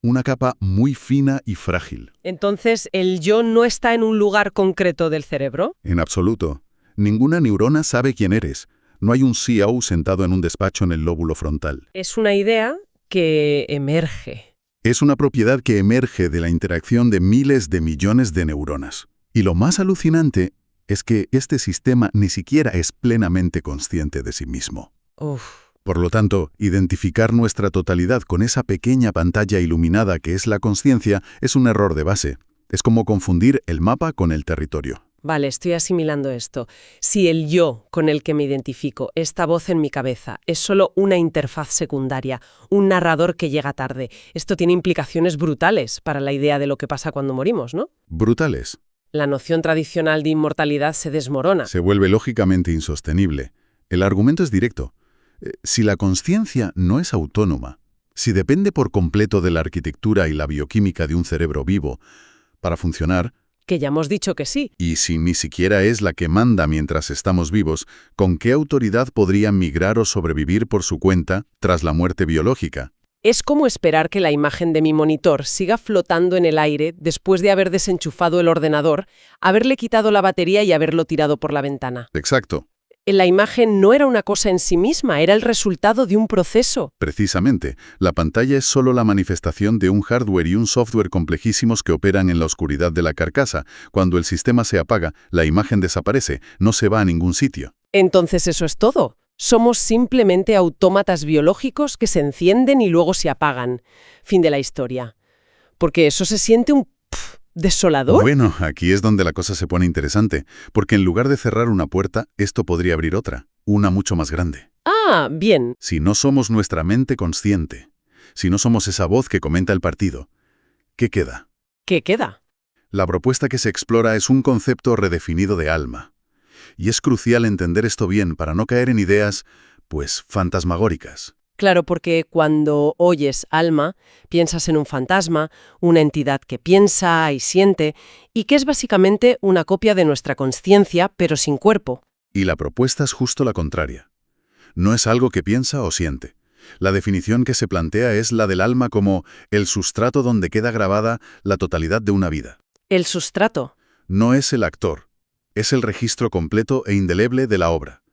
una capa muy fina y frágil. Entonces, ¿el yo no está en un lugar concreto del cerebro? En absoluto. Ninguna neurona sabe quién eres. No hay un CEO sentado en un despacho en el lóbulo frontal. Es una idea que emerge. Es una propiedad que emerge de la interacción de miles de millones de neuronas. Y lo más alucinante es que este sistema ni siquiera es plenamente consciente de sí mismo. Uf. Por lo tanto, identificar nuestra totalidad con esa pequeña pantalla iluminada que es la consciencia es un error de base. Es como confundir el mapa con el territorio. Vale, estoy asimilando esto. Si el yo con el que me identifico, esta voz en mi cabeza, es solo una interfaz secundaria, un narrador que llega tarde, esto tiene implicaciones brutales para la idea de lo que pasa cuando morimos, ¿no? Brutales. La noción tradicional de inmortalidad se desmorona. Se vuelve lógicamente insostenible. El argumento es directo. Si la consciencia no es autónoma, si depende por completo de la arquitectura y la bioquímica de un cerebro vivo para funcionar, Que ya hemos dicho que sí. y si ni siquiera es la que manda mientras estamos vivos, ¿con qué autoridad podría migrar o sobrevivir por su cuenta tras la muerte biológica? Es como esperar que la imagen de mi monitor siga flotando en el aire después de haber desenchufado el ordenador, haberle quitado la batería y haberlo tirado por la ventana. Exacto. La imagen no era una cosa en sí misma, era el resultado de un proceso. Precisamente, la pantalla es solo la manifestación de un hardware y un software complejísimos que operan en la oscuridad de la carcasa. Cuando el sistema se apaga, la imagen desaparece, no se va a ningún sitio. Entonces eso es todo. Somos simplemente autómatas biológicos que se encienden y luego se apagan. Fin de la historia. Porque eso se siente un desolador. Bueno, aquí es donde la cosa se pone interesante, porque en lugar de cerrar una puerta, esto podría abrir otra, una mucho más grande. Ah, bien. Si no somos nuestra mente consciente, si no somos esa voz que comenta el partido, ¿qué queda? ¿Qué queda? La propuesta que se explora es un concepto redefinido de alma. Y es crucial entender esto bien para no caer en ideas, pues, fantasmagóricas. Claro, porque cuando oyes alma, piensas en un fantasma, una entidad que piensa y siente, y que es básicamente una copia de nuestra consciencia, pero sin cuerpo. Y la propuesta es justo la contraria. No es algo que piensa o siente. La definición que se plantea es la del alma como el sustrato donde queda grabada la totalidad de una vida. El sustrato. No es el actor, es el registro completo e indeleble de la obra.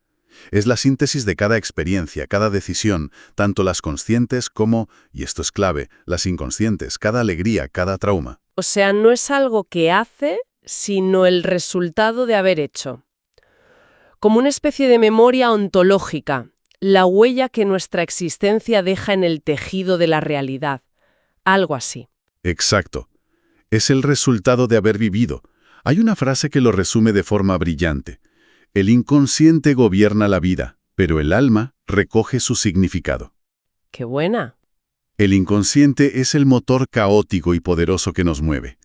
Es la síntesis de cada experiencia, cada decisión, tanto las conscientes como, y esto es clave, las inconscientes, cada alegría, cada trauma. O sea, no es algo que hace, sino el resultado de haber hecho. Como una especie de memoria ontológica, la huella que nuestra existencia deja en el tejido de la realidad. Algo así. Exacto. Es el resultado de haber vivido. Hay una frase que lo resume de forma brillante. El inconsciente gobierna la vida, pero el alma recoge su significado. ¡Qué buena! El inconsciente es el motor caótico y poderoso que nos mueve.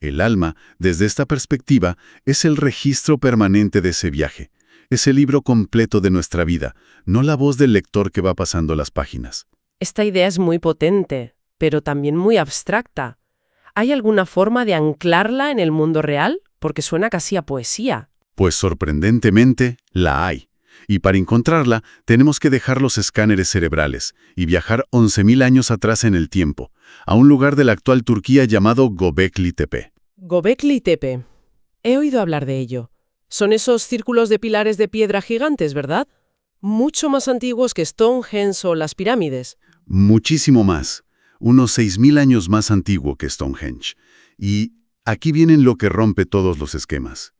El alma, desde esta perspectiva, es el registro permanente de ese viaje. Es el libro completo de nuestra vida, no la voz del lector que va pasando las páginas. Esta idea es muy potente, pero también muy abstracta. ¿Hay alguna forma de anclarla en el mundo real? Porque suena casi a poesía. Pues sorprendentemente, la hay. Y para encontrarla, tenemos que dejar los escáneres cerebrales y viajar 11.000 años atrás en el tiempo, a un lugar de la actual Turquía llamado Göbekli Tepe. Göbekli Tepe. He oído hablar de ello. Son esos círculos de pilares de piedra gigantes, ¿verdad? Mucho más antiguos que Stonehenge o las pirámides. Muchísimo más. Unos 6.000 años más antiguo que Stonehenge. Y aquí viene lo que rompe todos los esquemas.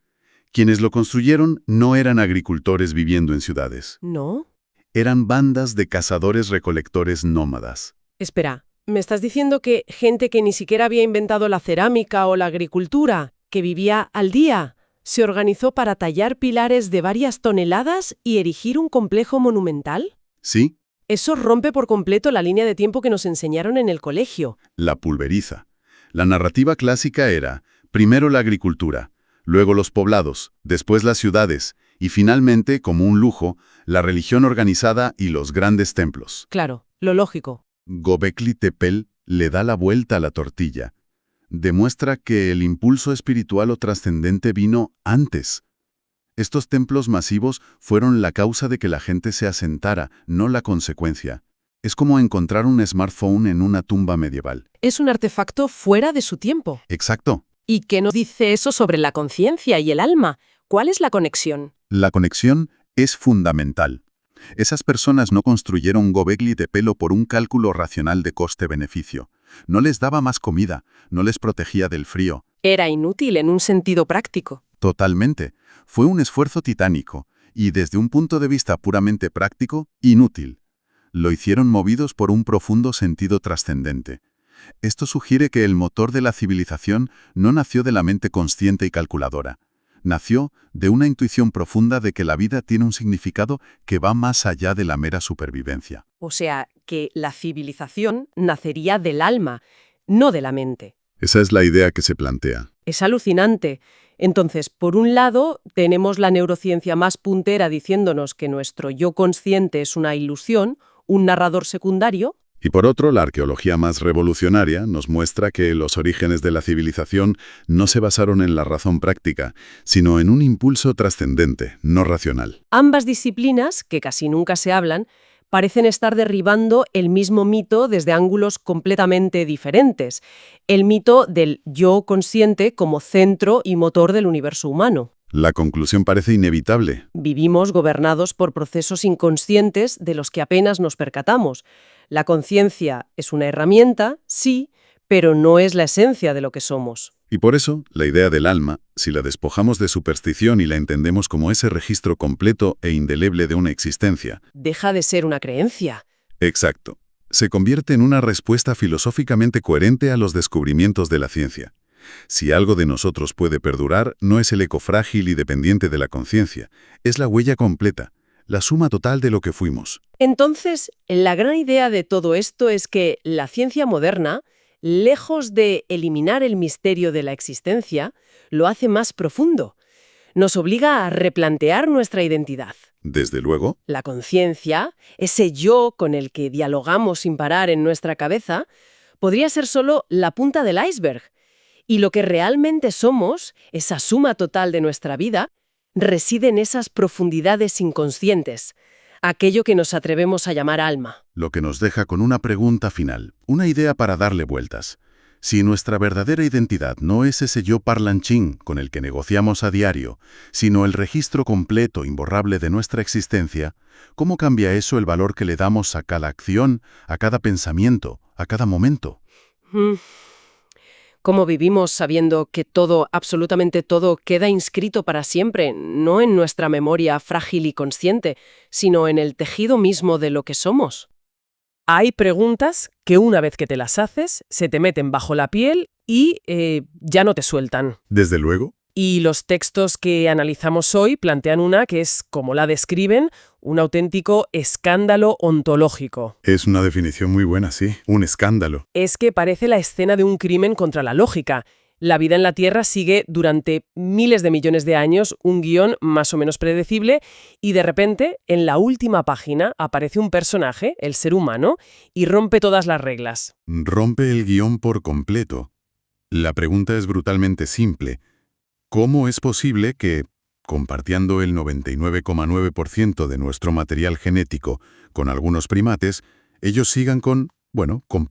Quienes lo construyeron no eran agricultores viviendo en ciudades. ¿No? Eran bandas de cazadores-recolectores nómadas. Espera, ¿me estás diciendo que gente que ni siquiera había inventado la cerámica o la agricultura, que vivía al día, se organizó para tallar pilares de varias toneladas y erigir un complejo monumental? ¿Sí? Eso rompe por completo la línea de tiempo que nos enseñaron en el colegio. La pulveriza. La narrativa clásica era, primero la agricultura, luego los poblados, después las ciudades, y finalmente, como un lujo, la religión organizada y los grandes templos. Claro, lo lógico. Göbekli Tepe le da la vuelta a la tortilla. Demuestra que el impulso espiritual o trascendente vino antes. Estos templos masivos fueron la causa de que la gente se asentara, no la consecuencia. Es como encontrar un smartphone en una tumba medieval. Es un artefacto fuera de su tiempo. Exacto. ¿Y qué nos dice eso sobre la conciencia y el alma? ¿Cuál es la conexión? La conexión es fundamental. Esas personas no construyeron Göbekli Tepe por un cálculo racional de coste-beneficio. No les daba más comida, no les protegía del frío. Era inútil en un sentido práctico. Totalmente. Fue un esfuerzo titánico y, desde un punto de vista puramente práctico, inútil. Lo hicieron movidos por un profundo sentido trascendente. Esto sugiere que el motor de la civilización no nació de la mente consciente y calculadora. Nació de una intuición profunda de que la vida tiene un significado que va más allá de la mera supervivencia. O sea, que la civilización nacería del alma, no de la mente. Esa es la idea que se plantea. Es alucinante. Entonces, por un lado, tenemos la neurociencia más puntera diciéndonos que nuestro yo consciente es una ilusión, un narrador secundario. Y por otro, la arqueología más revolucionaria nos muestra que los orígenes de la civilización no se basaron en la razón práctica, sino en un impulso trascendente, no racional. Ambas disciplinas, que casi nunca se hablan, parecen estar derribando el mismo mito desde ángulos completamente diferentes. El mito del yo consciente como centro y motor del universo humano. La conclusión parece inevitable. Vivimos gobernados por procesos inconscientes de los que apenas nos percatamos. La conciencia es una herramienta, sí, pero no es la esencia de lo que somos. Y por eso, la idea del alma, si la despojamos de superstición y la entendemos como ese registro completo e indeleble de una existencia. Deja de ser una creencia. Exacto. Se convierte en una respuesta filosóficamente coherente a los descubrimientos de la ciencia. Si algo de nosotros puede perdurar, no es el eco frágil y dependiente de la conciencia, es la huella completa, la suma total de lo que fuimos. Entonces, la gran idea de todo esto es que la ciencia moderna, lejos de eliminar el misterio de la existencia, lo hace más profundo. Nos obliga a replantear nuestra identidad. Desde luego. La conciencia, ese yo con el que dialogamos sin parar en nuestra cabeza, podría ser solo la punta del iceberg. Y lo que realmente somos, esa suma total de nuestra vida, reside en esas profundidades inconscientes, aquello que nos atrevemos a llamar alma. Lo que nos deja con una pregunta final, una idea para darle vueltas. Si nuestra verdadera identidad no es ese yo parlanchín con el que negociamos a diario, sino el registro completo, imborrable de nuestra existencia, ¿cómo cambia eso el valor que le damos a cada acción, a cada pensamiento, a cada momento? ¿Cómo vivimos sabiendo que todo, absolutamente todo, queda inscrito para siempre, no en nuestra memoria frágil y consciente, sino en el tejido mismo de lo que somos? Hay preguntas que una vez que te las haces, se te meten bajo la piel y ya no te sueltan. Desde luego. Y los textos que analizamos hoy plantean una que es, como la describen, un auténtico escándalo ontológico. Es una definición muy buena, sí. Un escándalo. Es que parece la escena de un crimen contra la lógica. La vida en la Tierra sigue durante miles de millones de años un guión más o menos predecible y de repente, en la última página, aparece un personaje, el ser humano, y rompe todas las reglas. Rompe el guión por completo. La pregunta es brutalmente simple. ¿Cómo es posible que, compartiendo el 99,9% de nuestro material genético con algunos primates, ellos sigan con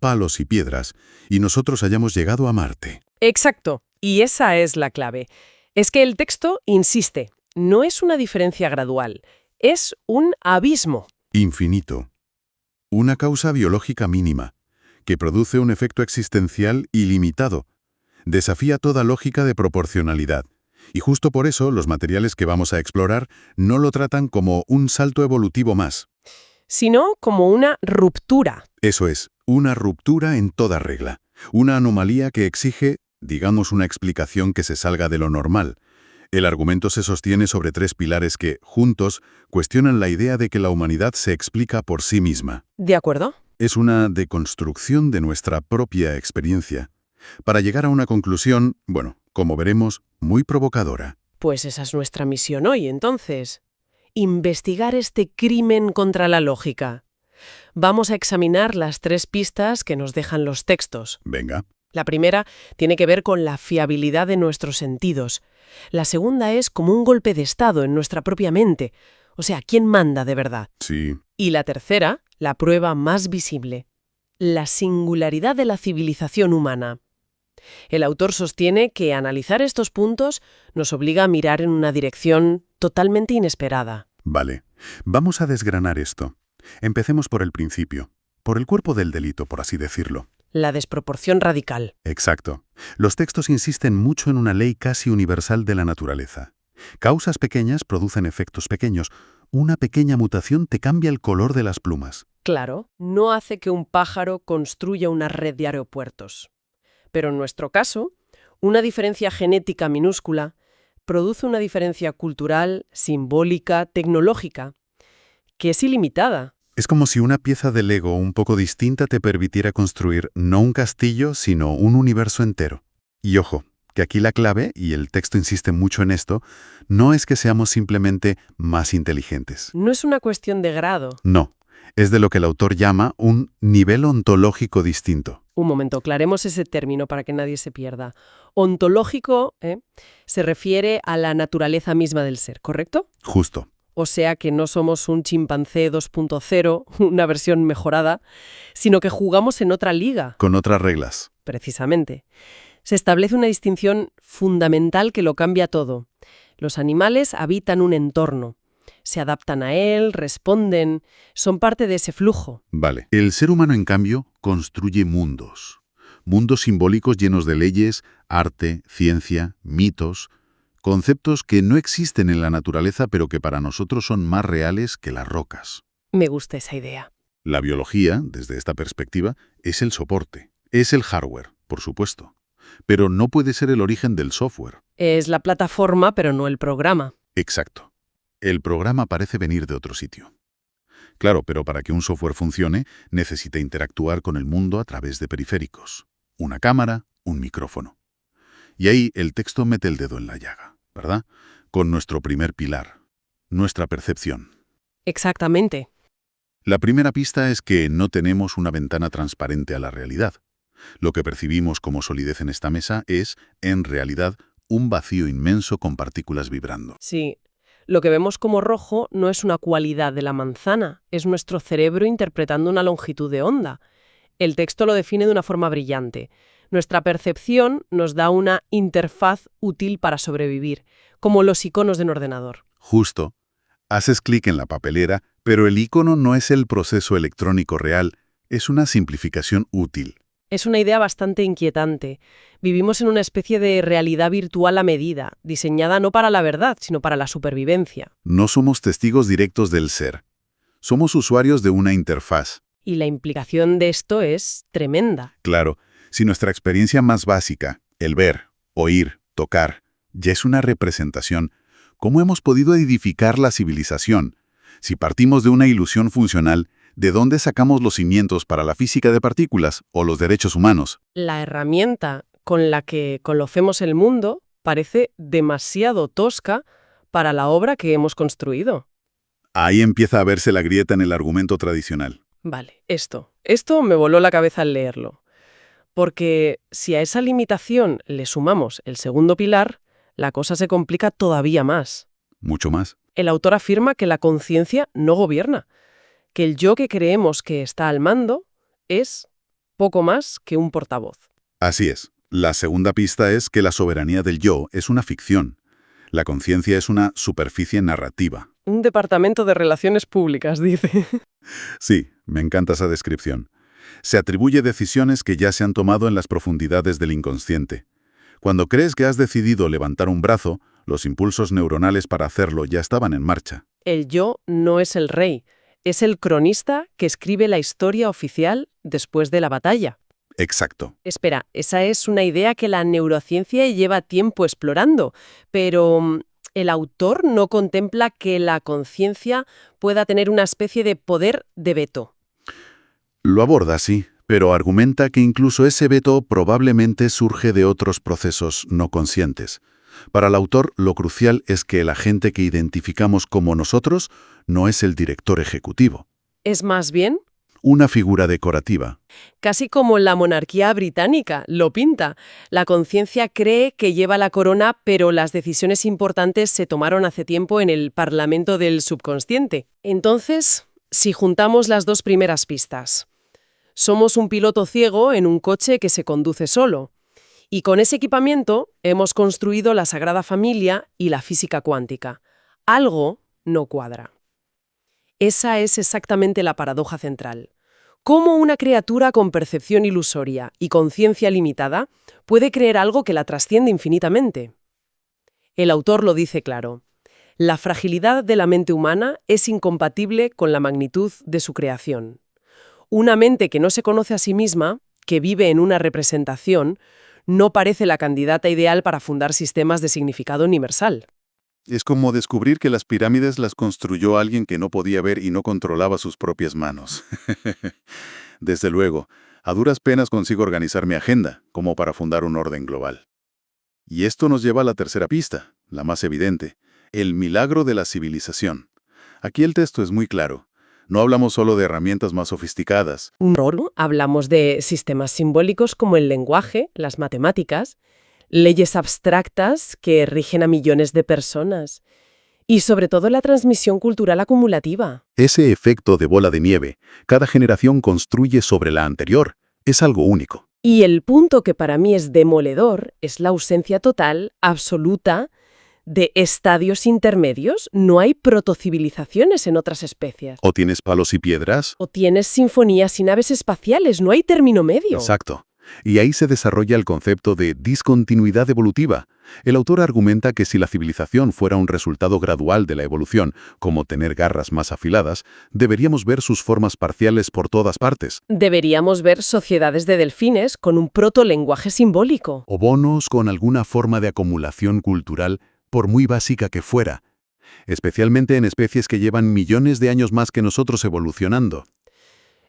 palos y piedras, y nosotros hayamos llegado a Marte? Exacto, y esa es la clave. Es que el texto insiste, no es una diferencia gradual, es un abismo. Infinito. Una causa biológica mínima, que produce un efecto existencial ilimitado. Desafía toda lógica de proporcionalidad. Y justo por eso los materiales que vamos a explorar no lo tratan como un salto evolutivo más. Sino como una ruptura. Eso es, una ruptura en toda regla. Una anomalía que exige, digamos, una explicación que se salga de lo normal. El argumento se sostiene sobre 3 pilares que, juntos, cuestionan la idea de que la humanidad se explica por sí misma. ¿De acuerdo? Es una deconstrucción de nuestra propia experiencia, para llegar a una conclusión, como veremos, muy provocadora. Pues esa es nuestra misión hoy, entonces. Investigar este crimen contra la lógica. Vamos a examinar las 3 pistas que nos dejan los textos. Venga. La primera tiene que ver con la fiabilidad de nuestros sentidos. La segunda es como un golpe de estado en nuestra propia mente. O sea, ¿quién manda de verdad? Sí. Y la tercera, la prueba más visible. La singularidad de la civilización humana. El autor sostiene que analizar estos puntos nos obliga a mirar en una dirección totalmente inesperada. Vale, vamos a desgranar esto. Empecemos por el principio, por el cuerpo del delito, por así decirlo. La desproporción radical. Exacto. Los textos insisten mucho en una ley casi universal de la naturaleza. Causas pequeñas producen efectos pequeños. Una pequeña mutación te cambia el color de las plumas. Claro, no hace que un pájaro construya una red de aeropuertos. Pero en nuestro caso, una diferencia genética minúscula produce una diferencia cultural, simbólica, tecnológica, que es ilimitada. Es como si una pieza de Lego un poco distinta te permitiera construir no un castillo, sino un universo entero. Y ojo, que aquí la clave, y el texto insiste mucho en esto, no es que seamos simplemente más inteligentes. No es una cuestión de grado. No, es de lo que el autor llama un nivel ontológico distinto. Un momento, aclaremos ese término para que nadie se pierda. Ontológico se refiere a la naturaleza misma del ser, ¿correcto? Justo. O sea que no somos un chimpancé 2.0, una versión mejorada, sino que jugamos en otra liga. Con otras reglas. Precisamente. Se establece una distinción fundamental que lo cambia todo. Los animales habitan un entorno. Se adaptan a él, responden, son parte de ese flujo. Vale. El ser humano, en cambio, construye mundos. Mundos simbólicos llenos de leyes, arte, ciencia, mitos, conceptos que no existen en la naturaleza pero que para nosotros son más reales que las rocas. Me gusta esa idea. La biología, desde esta perspectiva, es el soporte. Es el hardware, por supuesto. Pero no puede ser el origen del software. Es la plataforma, pero no el programa. Exacto. El programa parece venir de otro sitio. Claro, pero para que un software funcione, necesita interactuar con el mundo a través de periféricos. Una cámara, un micrófono. Y ahí el texto mete el dedo en la llaga, ¿verdad? Con nuestro primer pilar, nuestra percepción. Exactamente. La primera pista es que no tenemos una ventana transparente a la realidad. Lo que percibimos como solidez en esta mesa es, en realidad, un vacío inmenso con partículas vibrando. Sí. Lo que vemos como rojo no es una cualidad de la manzana, es nuestro cerebro interpretando una longitud de onda. El texto lo define de una forma brillante. Nuestra percepción nos da una interfaz útil para sobrevivir, como los iconos de un ordenador. Justo. Haces clic en la papelera, pero el icono no es el proceso electrónico real, es una simplificación útil. Es una idea bastante inquietante. Vivimos en una especie de realidad virtual a medida, diseñada no para la verdad, sino para la supervivencia. No somos testigos directos del ser. Somos usuarios de una interfaz. Y la implicación de esto es tremenda. Claro, si nuestra experiencia más básica, el ver, oír, tocar, ya es una representación, ¿cómo hemos podido edificar la civilización? Si partimos de una ilusión funcional, ¿de dónde sacamos los cimientos para la física de partículas o los derechos humanos? La herramienta con la que conocemos el mundo parece demasiado tosca para la obra que hemos construido. Ahí empieza a verse la grieta en el argumento tradicional. Vale, esto me voló la cabeza al leerlo. Porque si a esa limitación le sumamos el segundo pilar, la cosa se complica todavía más. Mucho más. El autor afirma que la conciencia no gobierna, que el yo que creemos que está al mando es poco más que un portavoz. Así es. La segunda pista es que la soberanía del yo es una ficción. La conciencia es una superficie narrativa. Un departamento de relaciones públicas, dice. Sí, me encanta esa descripción. Se atribuye decisiones que ya se han tomado en las profundidades del inconsciente. Cuando crees que has decidido levantar un brazo, los impulsos neuronales para hacerlo ya estaban en marcha. El yo no es el rey, es el cronista que escribe la historia oficial después de la batalla. Exacto. Espera, esa es una idea que la neurociencia lleva tiempo explorando, pero el autor no contempla que la conciencia pueda tener una especie de poder de veto. Lo aborda, sí, pero argumenta que incluso ese veto probablemente surge de otros procesos no conscientes. Para el autor, lo crucial es que el agente que identificamos como nosotros no es el director ejecutivo. Es más bien Una figura decorativa. casi como la monarquía británica lo pinta. La conciencia cree que lleva la corona, pero las decisiones importantes se tomaron hace tiempo en el parlamento del subconsciente. Entonces, si juntamos las dos primeras pistas, somos un piloto ciego en un coche que se conduce solo. Y con ese equipamiento hemos construido la Sagrada Familia y la física cuántica. Algo no cuadra. Esa es exactamente la paradoja central. ¿Cómo una criatura con percepción ilusoria y conciencia limitada puede creer algo que la trasciende infinitamente? El autor lo dice claro. La fragilidad de la mente humana es incompatible con la magnitud de su creación. Una mente que no se conoce a sí misma, que vive en una representación, no parece la candidata ideal para fundar sistemas de significado universal. Es como descubrir que las pirámides las construyó alguien que no podía ver y no controlaba sus propias manos. Desde luego, a duras penas consigo organizar mi agenda, como para fundar un orden global. Y esto nos lleva a la tercera pista, la más evidente, el milagro de la civilización. Aquí el texto es muy claro. No hablamos solo de herramientas más sofisticadas. Hablamos de sistemas simbólicos como el lenguaje, las matemáticas, leyes abstractas que rigen a millones de personas y sobre todo la transmisión cultural acumulativa. Ese efecto de bola de nieve, cada generación construye sobre la anterior, es algo único. Y el punto que para mí es demoledor es la ausencia total, absoluta, ¿De estadios intermedios? ¿No hay protocivilizaciones en otras especies? ¿O tienes palos y piedras? ¿O tienes sinfonías y naves espaciales? ¿No hay término medio? Exacto. Y ahí se desarrolla el concepto de discontinuidad evolutiva. El autor argumenta que si la civilización fuera un resultado gradual de la evolución, como tener garras más afiladas, deberíamos ver sus formas parciales por todas partes. Deberíamos ver sociedades de delfines con un protolenguaje simbólico. O bonos con alguna forma de acumulación cultural, por muy básica que fuera. Especialmente en especies que llevan millones de años más que nosotros evolucionando.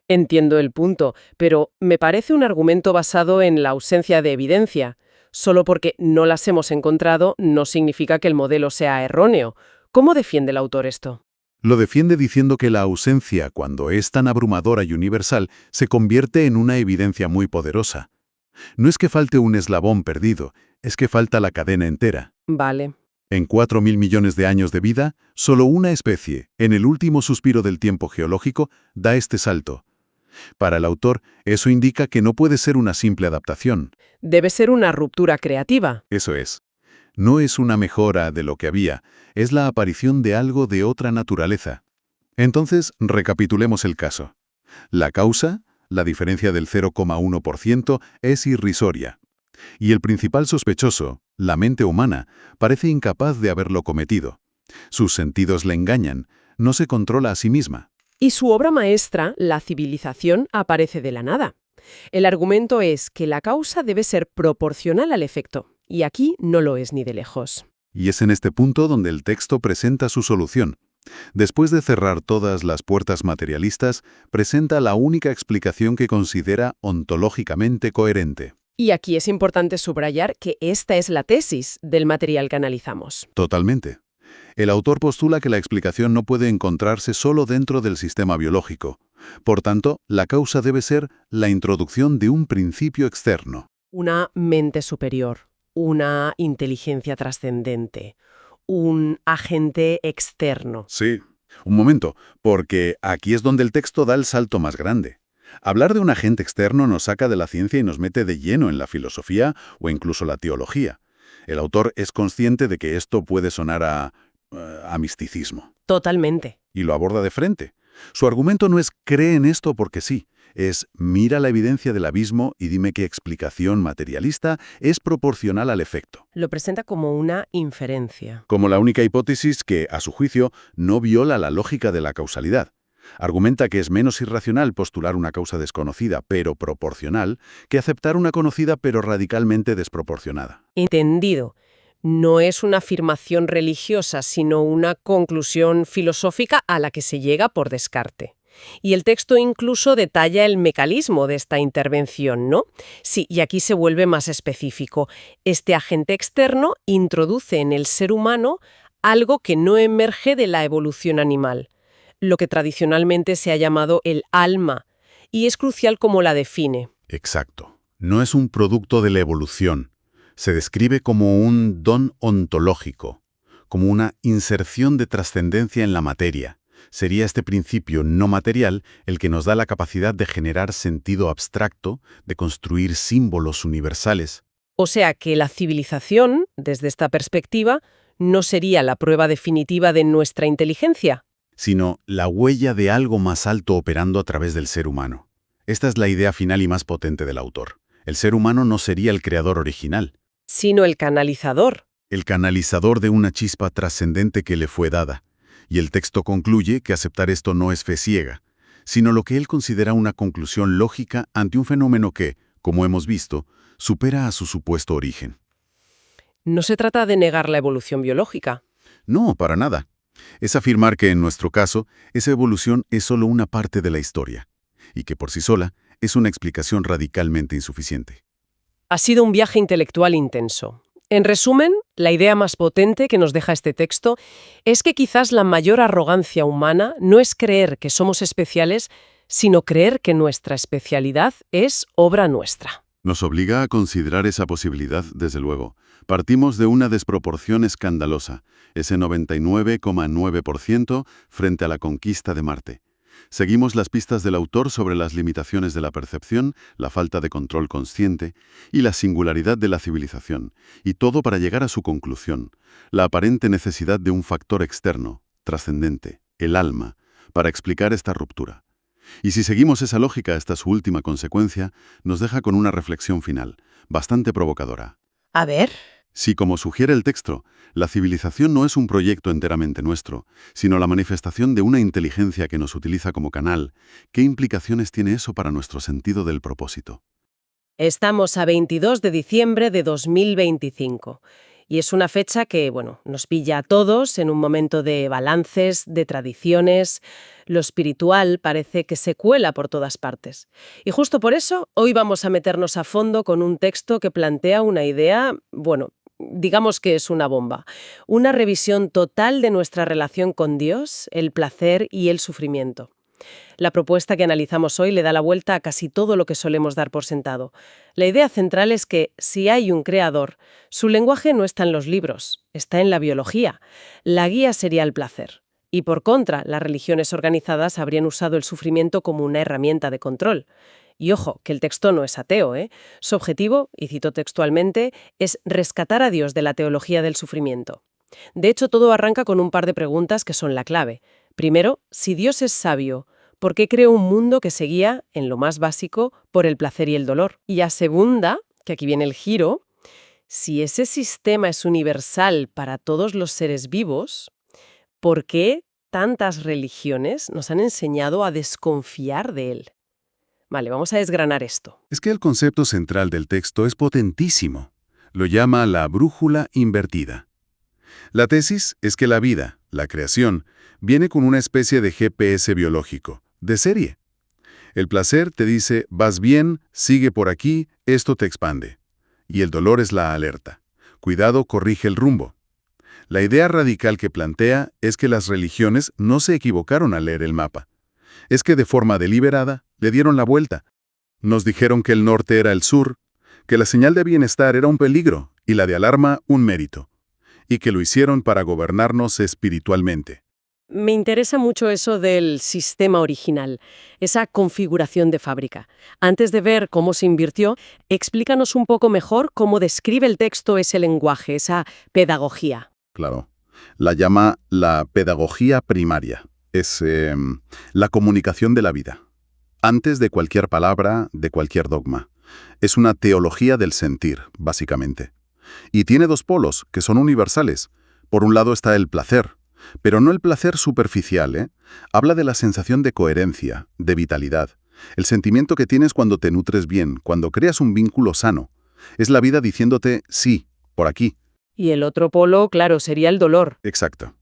Entiendo el punto, pero me parece un argumento basado en la ausencia de evidencia. Solo porque no las hemos encontrado no significa que el modelo sea erróneo. ¿Cómo defiende el autor esto? Lo defiende diciendo que la ausencia, cuando es tan abrumadora y universal, se convierte en una evidencia muy poderosa. No es que falte un eslabón perdido, es que falta la cadena entera. Vale. En 4.000 millones de años de vida, solo una especie, en el último suspiro del tiempo geológico, da este salto. Para el autor, eso indica que no puede ser una simple adaptación. Debe ser una ruptura creativa. Eso es. No es una mejora de lo que había, es la aparición de algo de otra naturaleza. Entonces, recapitulemos el caso. La causa, la diferencia del 0,1%, es irrisoria. Y el principal sospechoso, la mente humana, parece incapaz de haberlo cometido. Sus sentidos le engañan, no se controla a sí misma. Y su obra maestra, La civilización, aparece de la nada. El argumento es que la causa debe ser proporcional al efecto, y aquí no lo es ni de lejos. Y es en este punto donde el texto presenta su solución. Después de cerrar todas las puertas materialistas, presenta la única explicación que considera ontológicamente coherente. Y aquí es importante subrayar que esta es la tesis del material que analizamos. Totalmente. El autor postula que la explicación no puede encontrarse solo dentro del sistema biológico. Por tanto, la causa debe ser la introducción de un principio externo. Una mente superior, una inteligencia trascendente, un agente externo. Sí. Un momento, porque aquí es donde el texto da el salto más grande. Hablar de un agente externo nos saca de la ciencia y nos mete de lleno en la filosofía o incluso la teología. El autor es consciente de que esto puede sonar a misticismo. Totalmente. Y lo aborda de frente. Su argumento no es cree en esto porque sí, es mira la evidencia del abismo y dime qué explicación materialista es proporcional al efecto. Lo presenta como una inferencia. Como la única hipótesis que, a su juicio, no viola la lógica de la causalidad. Argumenta que es menos irracional postular una causa desconocida pero proporcional que aceptar una conocida pero radicalmente desproporcionada. Entendido. No es una afirmación religiosa, sino una conclusión filosófica a la que se llega por descarte. Y el texto incluso detalla el mecanismo de esta intervención, ¿no? Sí, y aquí se vuelve más específico. Este agente externo introduce en el ser humano algo que no emerge de la evolución animal, lo que tradicionalmente se ha llamado el alma, y es crucial cómo la define. Exacto. No es un producto de la evolución. Se describe como un don ontológico, como una inserción de trascendencia en la materia. Sería este principio no material el que nos da la capacidad de generar sentido abstracto, de construir símbolos universales. O sea que la civilización, desde esta perspectiva, no sería la prueba definitiva de nuestra inteligencia, sino la huella de algo más alto operando a través del ser humano. Esta es la idea final y más potente del autor. El ser humano no sería el creador original, sino el canalizador. el canalizador de una chispa trascendente que le fue dada. Y el texto concluye que aceptar esto no es fe ciega, sino lo que él considera una conclusión lógica ante un fenómeno que, como hemos visto, supera a su supuesto origen. No se trata de negar la evolución biológica. No, para nada. Es afirmar que, en nuestro caso, esa evolución es solo una parte de la historia, y que por sí sola es una explicación radicalmente insuficiente. Ha sido un viaje intelectual intenso. En resumen, la idea más potente que nos deja este texto es que quizás la mayor arrogancia humana no es creer que somos especiales, sino creer que nuestra especialidad es obra nuestra. Nos obliga a considerar esa posibilidad, desde luego. Partimos de una desproporción escandalosa, ese 99,9% frente a la conquista de Marte. Seguimos las pistas del autor sobre las limitaciones de la percepción, la falta de control consciente y la singularidad de la civilización, y todo para llegar a su conclusión, la aparente necesidad de un factor externo, trascendente, el alma, para explicar esta ruptura. Y si seguimos esa lógica hasta su última consecuencia, nos deja con una reflexión final, bastante provocadora. A ver. Si, como sugiere el texto, la civilización no es un proyecto enteramente nuestro, sino la manifestación de una inteligencia que nos utiliza como canal, ¿qué implicaciones tiene eso para nuestro sentido del propósito? Estamos a 22 de diciembre de 2025 y es una fecha que, nos pilla a todos en un momento de balances, de tradiciones. Lo espiritual parece que se cuela por todas partes. Y justo por eso, hoy vamos a meternos a fondo con un texto que plantea una idea, digamos que es una bomba. Una revisión total de nuestra relación con Dios, el placer y el sufrimiento. La propuesta que analizamos hoy le da la vuelta a casi todo lo que solemos dar por sentado. La idea central es que, si hay un creador, su lenguaje no está en los libros, está en la biología. La guía sería el placer. Y por contra, las religiones organizadas habrían usado el sufrimiento como una herramienta de control. Y ojo, que el texto no es ateo, ¿eh? Su objetivo, y cito textualmente, es rescatar a Dios de la teología del sufrimiento. De hecho, todo arranca con un par de preguntas que son la clave. Primero, si Dios es sabio, ¿por qué creó un mundo que se guía, en lo más básico, por el placer y el dolor? Y a segunda, que aquí viene el giro, si ese sistema es universal para todos los seres vivos, ¿por qué tantas religiones nos han enseñado a desconfiar de él? Vale, vamos a desgranar esto. Es que el concepto central del texto es potentísimo. Lo llama la brújula invertida. La tesis es que la vida, la creación, viene con una especie de GPS biológico, de serie. El placer te dice, vas bien, sigue por aquí, esto te expande. Y el dolor es la alerta. Cuidado, corrige el rumbo. La idea radical que plantea es que las religiones no se equivocaron al leer el mapa. Es que de forma deliberada le dieron la vuelta. Nos dijeron que el norte era el sur, que la señal de bienestar era un peligro y la de alarma un mérito, y que lo hicieron para gobernarnos espiritualmente. Me interesa mucho eso del sistema original, esa configuración de fábrica. Antes de ver cómo se invirtió, explícanos un poco mejor cómo describe el texto ese lenguaje, esa pedagogía. Claro. La llama la pedagogía primaria. Es la comunicación de la vida. Antes de cualquier palabra, de cualquier dogma. Es una teología del sentir, básicamente. Y tiene dos polos, que son universales. Por un lado está el placer, pero no el placer superficial, ¿eh? Habla de la sensación de coherencia, de vitalidad. El sentimiento que tienes cuando te nutres bien, cuando creas un vínculo sano. Es la vida diciéndote, sí, por aquí. Y el otro polo, claro, sería el dolor. Exacto.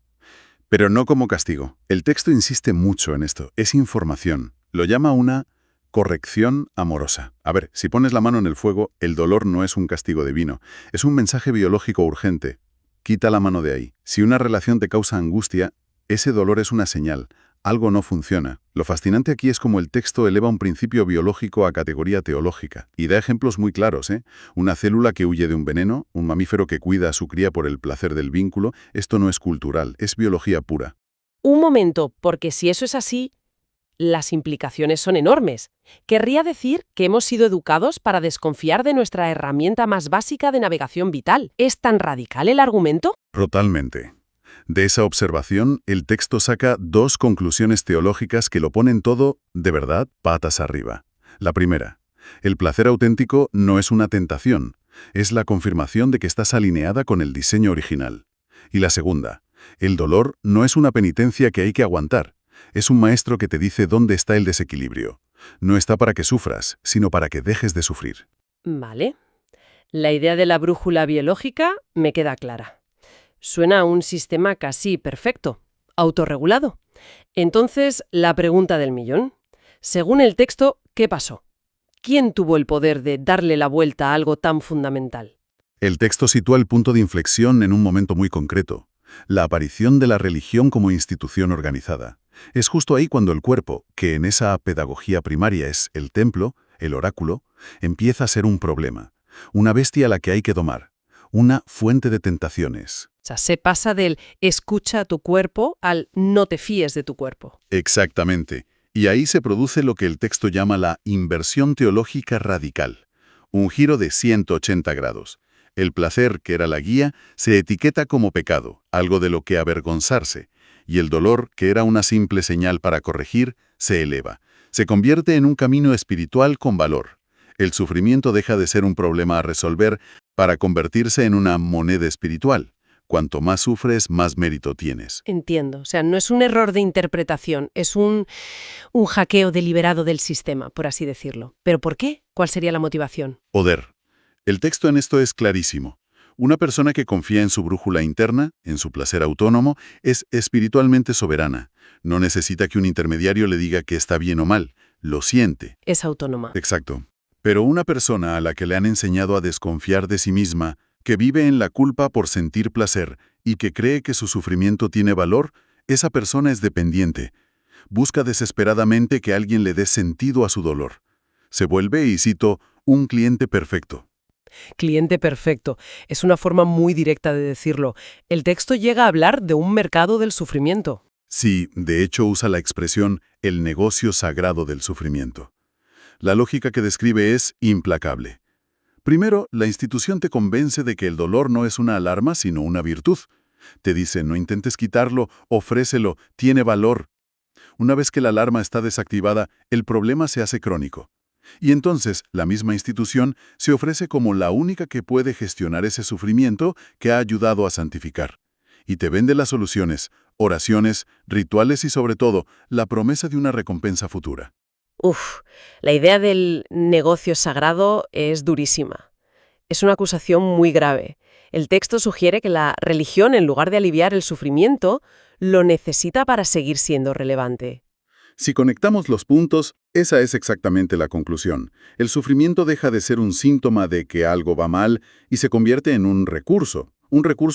Pero no como castigo. El texto insiste mucho en esto. Es información. Lo llama una corrección amorosa. A ver, si pones la mano en el fuego, el dolor no es un castigo divino. Es un mensaje biológico urgente. Quita la mano de ahí. Si una relación te causa angustia, ese dolor es una señal. Algo no funciona. Lo fascinante aquí es cómo el texto eleva un principio biológico a categoría teológica. Y da ejemplos muy claros, ¿eh? Una célula que huye de un veneno, un mamífero que cuida a su cría por el placer del vínculo. Esto no es cultural, es biología pura. Un momento, porque si eso es así, las implicaciones son enormes. Querría decir que hemos sido educados para desconfiar de nuestra herramienta más básica de navegación vital. ¿Es tan radical el argumento? Totalmente. De esa observación, el texto saca dos conclusiones teológicas que lo ponen todo, de verdad, patas arriba. La primera, el placer auténtico no es una tentación, es la confirmación de que estás alineada con el diseño original. Y la segunda, el dolor no es una penitencia que hay que aguantar, es un maestro que te dice dónde está el desequilibrio. No está para que sufras, sino para que dejes de sufrir. Vale. La idea de la brújula biológica me queda clara. Suena a un sistema casi perfecto, autorregulado. Entonces, la pregunta del millón. Según el texto, ¿qué pasó? ¿Quién tuvo el poder de darle la vuelta a algo tan fundamental? El texto sitúa el punto de inflexión en un momento muy concreto, la aparición de la religión como institución organizada. Es justo ahí cuando el cuerpo, que en esa pedagogía primaria es el templo, el oráculo, empieza a ser un problema, una bestia a la que hay que domar, una fuente de tentaciones. O sea, se pasa del escucha a tu cuerpo al no te fíes de tu cuerpo. Exactamente. Y ahí se produce lo que el texto llama la inversión teológica radical, un giro de 180 grados. El placer, que era la guía, se etiqueta como pecado, algo de lo que avergonzarse, y el dolor, que era una simple señal para corregir, se eleva. Se convierte en un camino espiritual con valor. El sufrimiento deja de ser un problema a resolver para convertirse en una moneda espiritual. Cuanto más sufres, más mérito tienes. Entiendo. O sea, no es un error de interpretación, es un hackeo deliberado del sistema, por así decirlo. ¿Pero por qué? ¿Cuál sería la motivación? Poder. El texto en esto es clarísimo. Una persona que confía en su brújula interna, en su placer autónomo, es espiritualmente soberana. No necesita que un intermediario le diga que está bien o mal. Lo siente. Es autónoma. Exacto. Pero una persona a la que le han enseñado a desconfiar de sí misma, que vive en la culpa por sentir placer y que cree que su sufrimiento tiene valor, esa persona es dependiente. Busca desesperadamente que alguien le dé sentido a su dolor. Se vuelve, y cito, un cliente perfecto. Cliente perfecto. Es una forma muy directa de decirlo. El texto llega a hablar de un mercado del sufrimiento. Sí, de hecho usa la expresión el negocio sagrado del sufrimiento. La lógica que describe es implacable. Primero, la institución te convence de que el dolor no es una alarma, sino una virtud. Te dice, no intentes quitarlo, ofrécelo, tiene valor. Una vez que la alarma está desactivada, el problema se hace crónico. Y entonces, la misma institución se ofrece como la única que puede gestionar ese sufrimiento que ha ayudado a santificar. Y te vende las soluciones, oraciones, rituales y sobre todo, la promesa de una recompensa futura. Uf, la idea del negocio sagrado es durísima. Es una acusación muy grave. El texto sugiere que la religión, en lugar de aliviar el sufrimiento, lo necesita para seguir siendo relevante. Si conectamos los puntos, esa es exactamente la conclusión. El sufrimiento deja de ser un síntoma de que algo va mal y se convierte en un recurso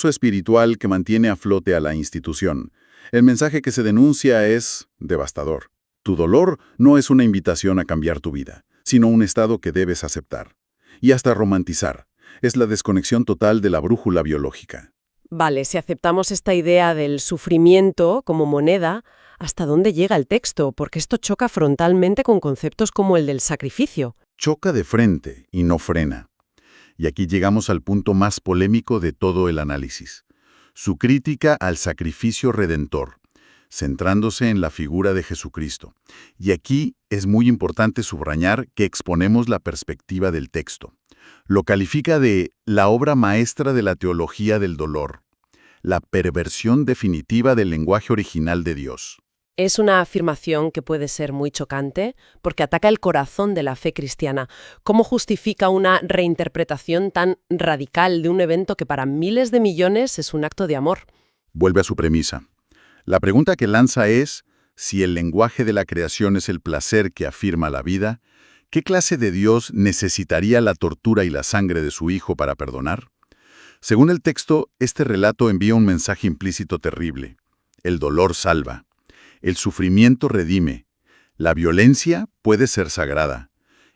espiritual que mantiene a flote a la institución. El mensaje que se denuncia es devastador. Tu dolor no es una invitación a cambiar tu vida, sino un estado que debes aceptar. Y hasta romantizar. Es la desconexión total de la brújula biológica. Vale, si aceptamos esta idea del sufrimiento como moneda, ¿hasta dónde llega el texto? Porque esto choca frontalmente con conceptos como el del sacrificio. Choca de frente y no frena. Y aquí llegamos al punto más polémico de todo el análisis. Su crítica al sacrificio redentor, centrándose en la figura de Jesucristo. Y aquí es muy importante subrayar que exponemos la perspectiva del texto. Lo califica de la obra maestra de la teología del dolor, la perversión definitiva del lenguaje original de Dios. Es una afirmación que puede ser muy chocante porque ataca el corazón de la fe cristiana. ¿Cómo justifica una reinterpretación tan radical de un evento que para miles de millones es un acto de amor? Vuelve a su premisa. La pregunta que lanza es, si el lenguaje de la creación es el placer que afirma la vida, ¿qué clase de Dios necesitaría la tortura y la sangre de su Hijo para perdonar? Según el texto, este relato envía un mensaje implícito terrible. El dolor salva. El sufrimiento redime. La violencia puede ser sagrada.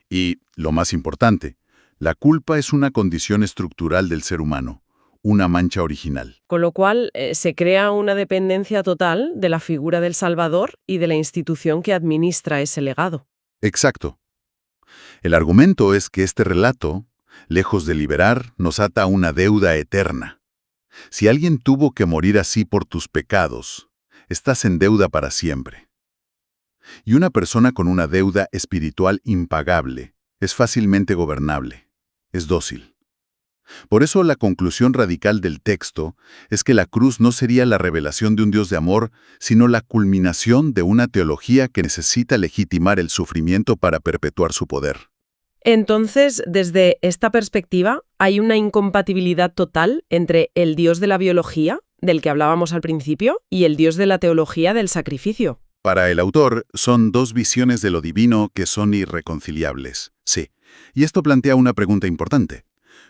Y, lo más importante, la culpa es una condición estructural del ser humano, una mancha original. Con lo cual, se crea una dependencia total de la figura del Salvador y de la institución que administra ese legado. Exacto. El argumento es que este relato, lejos de liberar, nos ata a una deuda eterna. Si alguien tuvo que morir así por tus pecados, estás en deuda para siempre. Y una persona con una deuda espiritual impagable es fácilmente gobernable, es dócil. Por eso la conclusión radical del texto es que la cruz no sería la revelación de un Dios de amor, sino la culminación de una teología que necesita legitimar el sufrimiento para perpetuar su poder. Entonces, desde esta perspectiva, hay una incompatibilidad total entre el Dios de la biología, del que hablábamos al principio, y el Dios de la teología del sacrificio. Para el autor, son dos visiones de lo divino que son irreconciliables. Sí, y esto plantea una pregunta importante.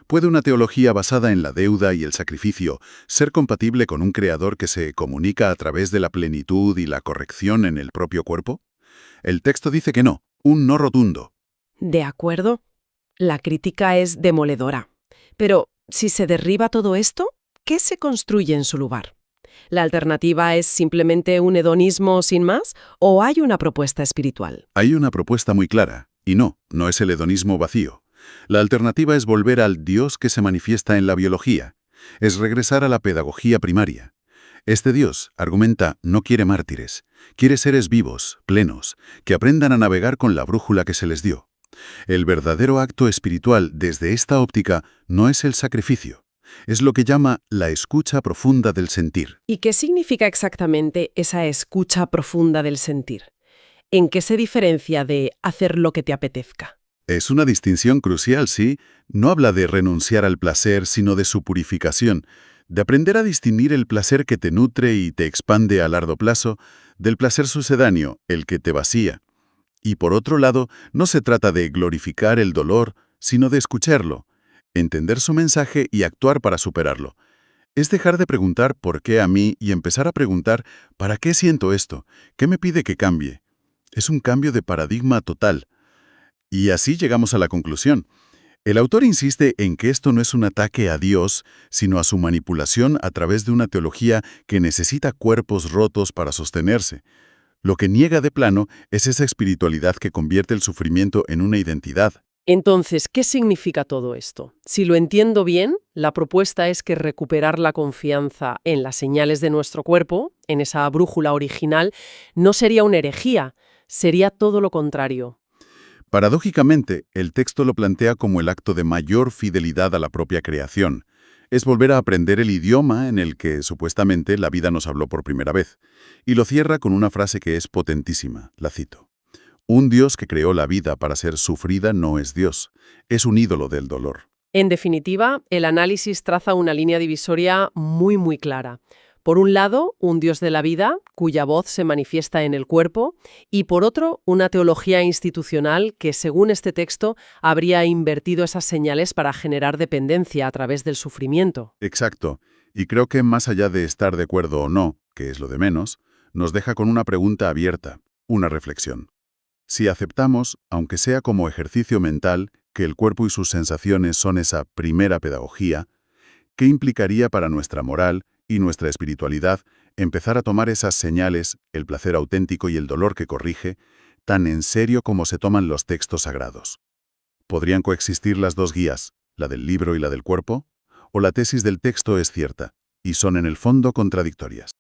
¿Puede una teología basada en la deuda y el sacrificio ser compatible con un creador que se comunica a través de la plenitud y la corrección en el propio cuerpo? El texto dice que no, un no rotundo. De acuerdo. La crítica es demoledora. Pero, si se derriba todo esto, ¿qué se construye en su lugar? ¿La alternativa es simplemente un hedonismo sin más o hay una propuesta espiritual? Hay una propuesta muy clara, y no es el hedonismo vacío. La alternativa es volver al Dios que se manifiesta en la biología, es regresar a la pedagogía primaria. Este Dios, argumenta, no quiere mártires, quiere seres vivos, plenos, que aprendan a navegar con la brújula que se les dio. El verdadero acto espiritual desde esta óptica no es el sacrificio, es lo que llama la escucha profunda del sentir. ¿Y qué significa exactamente esa escucha profunda del sentir? ¿En qué se diferencia de hacer lo que te apetezca? Es una distinción crucial, sí. No habla de renunciar al placer, sino de su purificación, de aprender a distinguir el placer que te nutre y te expande a largo plazo, del placer sucedáneo, el que te vacía. Y por otro lado, no se trata de glorificar el dolor, sino de escucharlo, entender su mensaje y actuar para superarlo. Es dejar de preguntar ¿por qué a mí? Y empezar a preguntar ¿para qué siento esto? ¿Qué me pide que cambie? Es un cambio de paradigma total. Y así llegamos a la conclusión. El autor insiste en que esto no es un ataque a Dios, sino a su manipulación a través de una teología que necesita cuerpos rotos para sostenerse. Lo que niega de plano es esa espiritualidad que convierte el sufrimiento en una identidad. Entonces, ¿qué significa todo esto? Si lo entiendo bien, la propuesta es que recuperar la confianza en las señales de nuestro cuerpo, en esa brújula original, no sería una herejía, sería todo lo contrario. Paradójicamente, el texto lo plantea como el acto de mayor fidelidad a la propia creación. Es volver a aprender el idioma en el que, supuestamente, la vida nos habló por primera vez. Y lo cierra con una frase que es potentísima, la cito. Un Dios que creó la vida para ser sufrida no es Dios, es un ídolo del dolor. En definitiva, el análisis traza una línea divisoria muy clara. Por un lado, un Dios de la vida, cuya voz se manifiesta en el cuerpo, y por otro, una teología institucional que, según este texto, habría invertido esas señales para generar dependencia a través del sufrimiento. Exacto. Y creo que más allá de estar de acuerdo o no, que es lo de menos, nos deja con una pregunta abierta, una reflexión. Si aceptamos, aunque sea como ejercicio mental, que el cuerpo y sus sensaciones son esa primera pedagogía, ¿qué implicaría para nuestra moral y nuestra espiritualidad empezar a tomar esas señales, el placer auténtico y el dolor que corrige, tan en serio como se toman los textos sagrados? ¿Podrían coexistir las dos guías, la del libro y la del cuerpo? ¿O la tesis del texto es cierta, y son en el fondo contradictorias?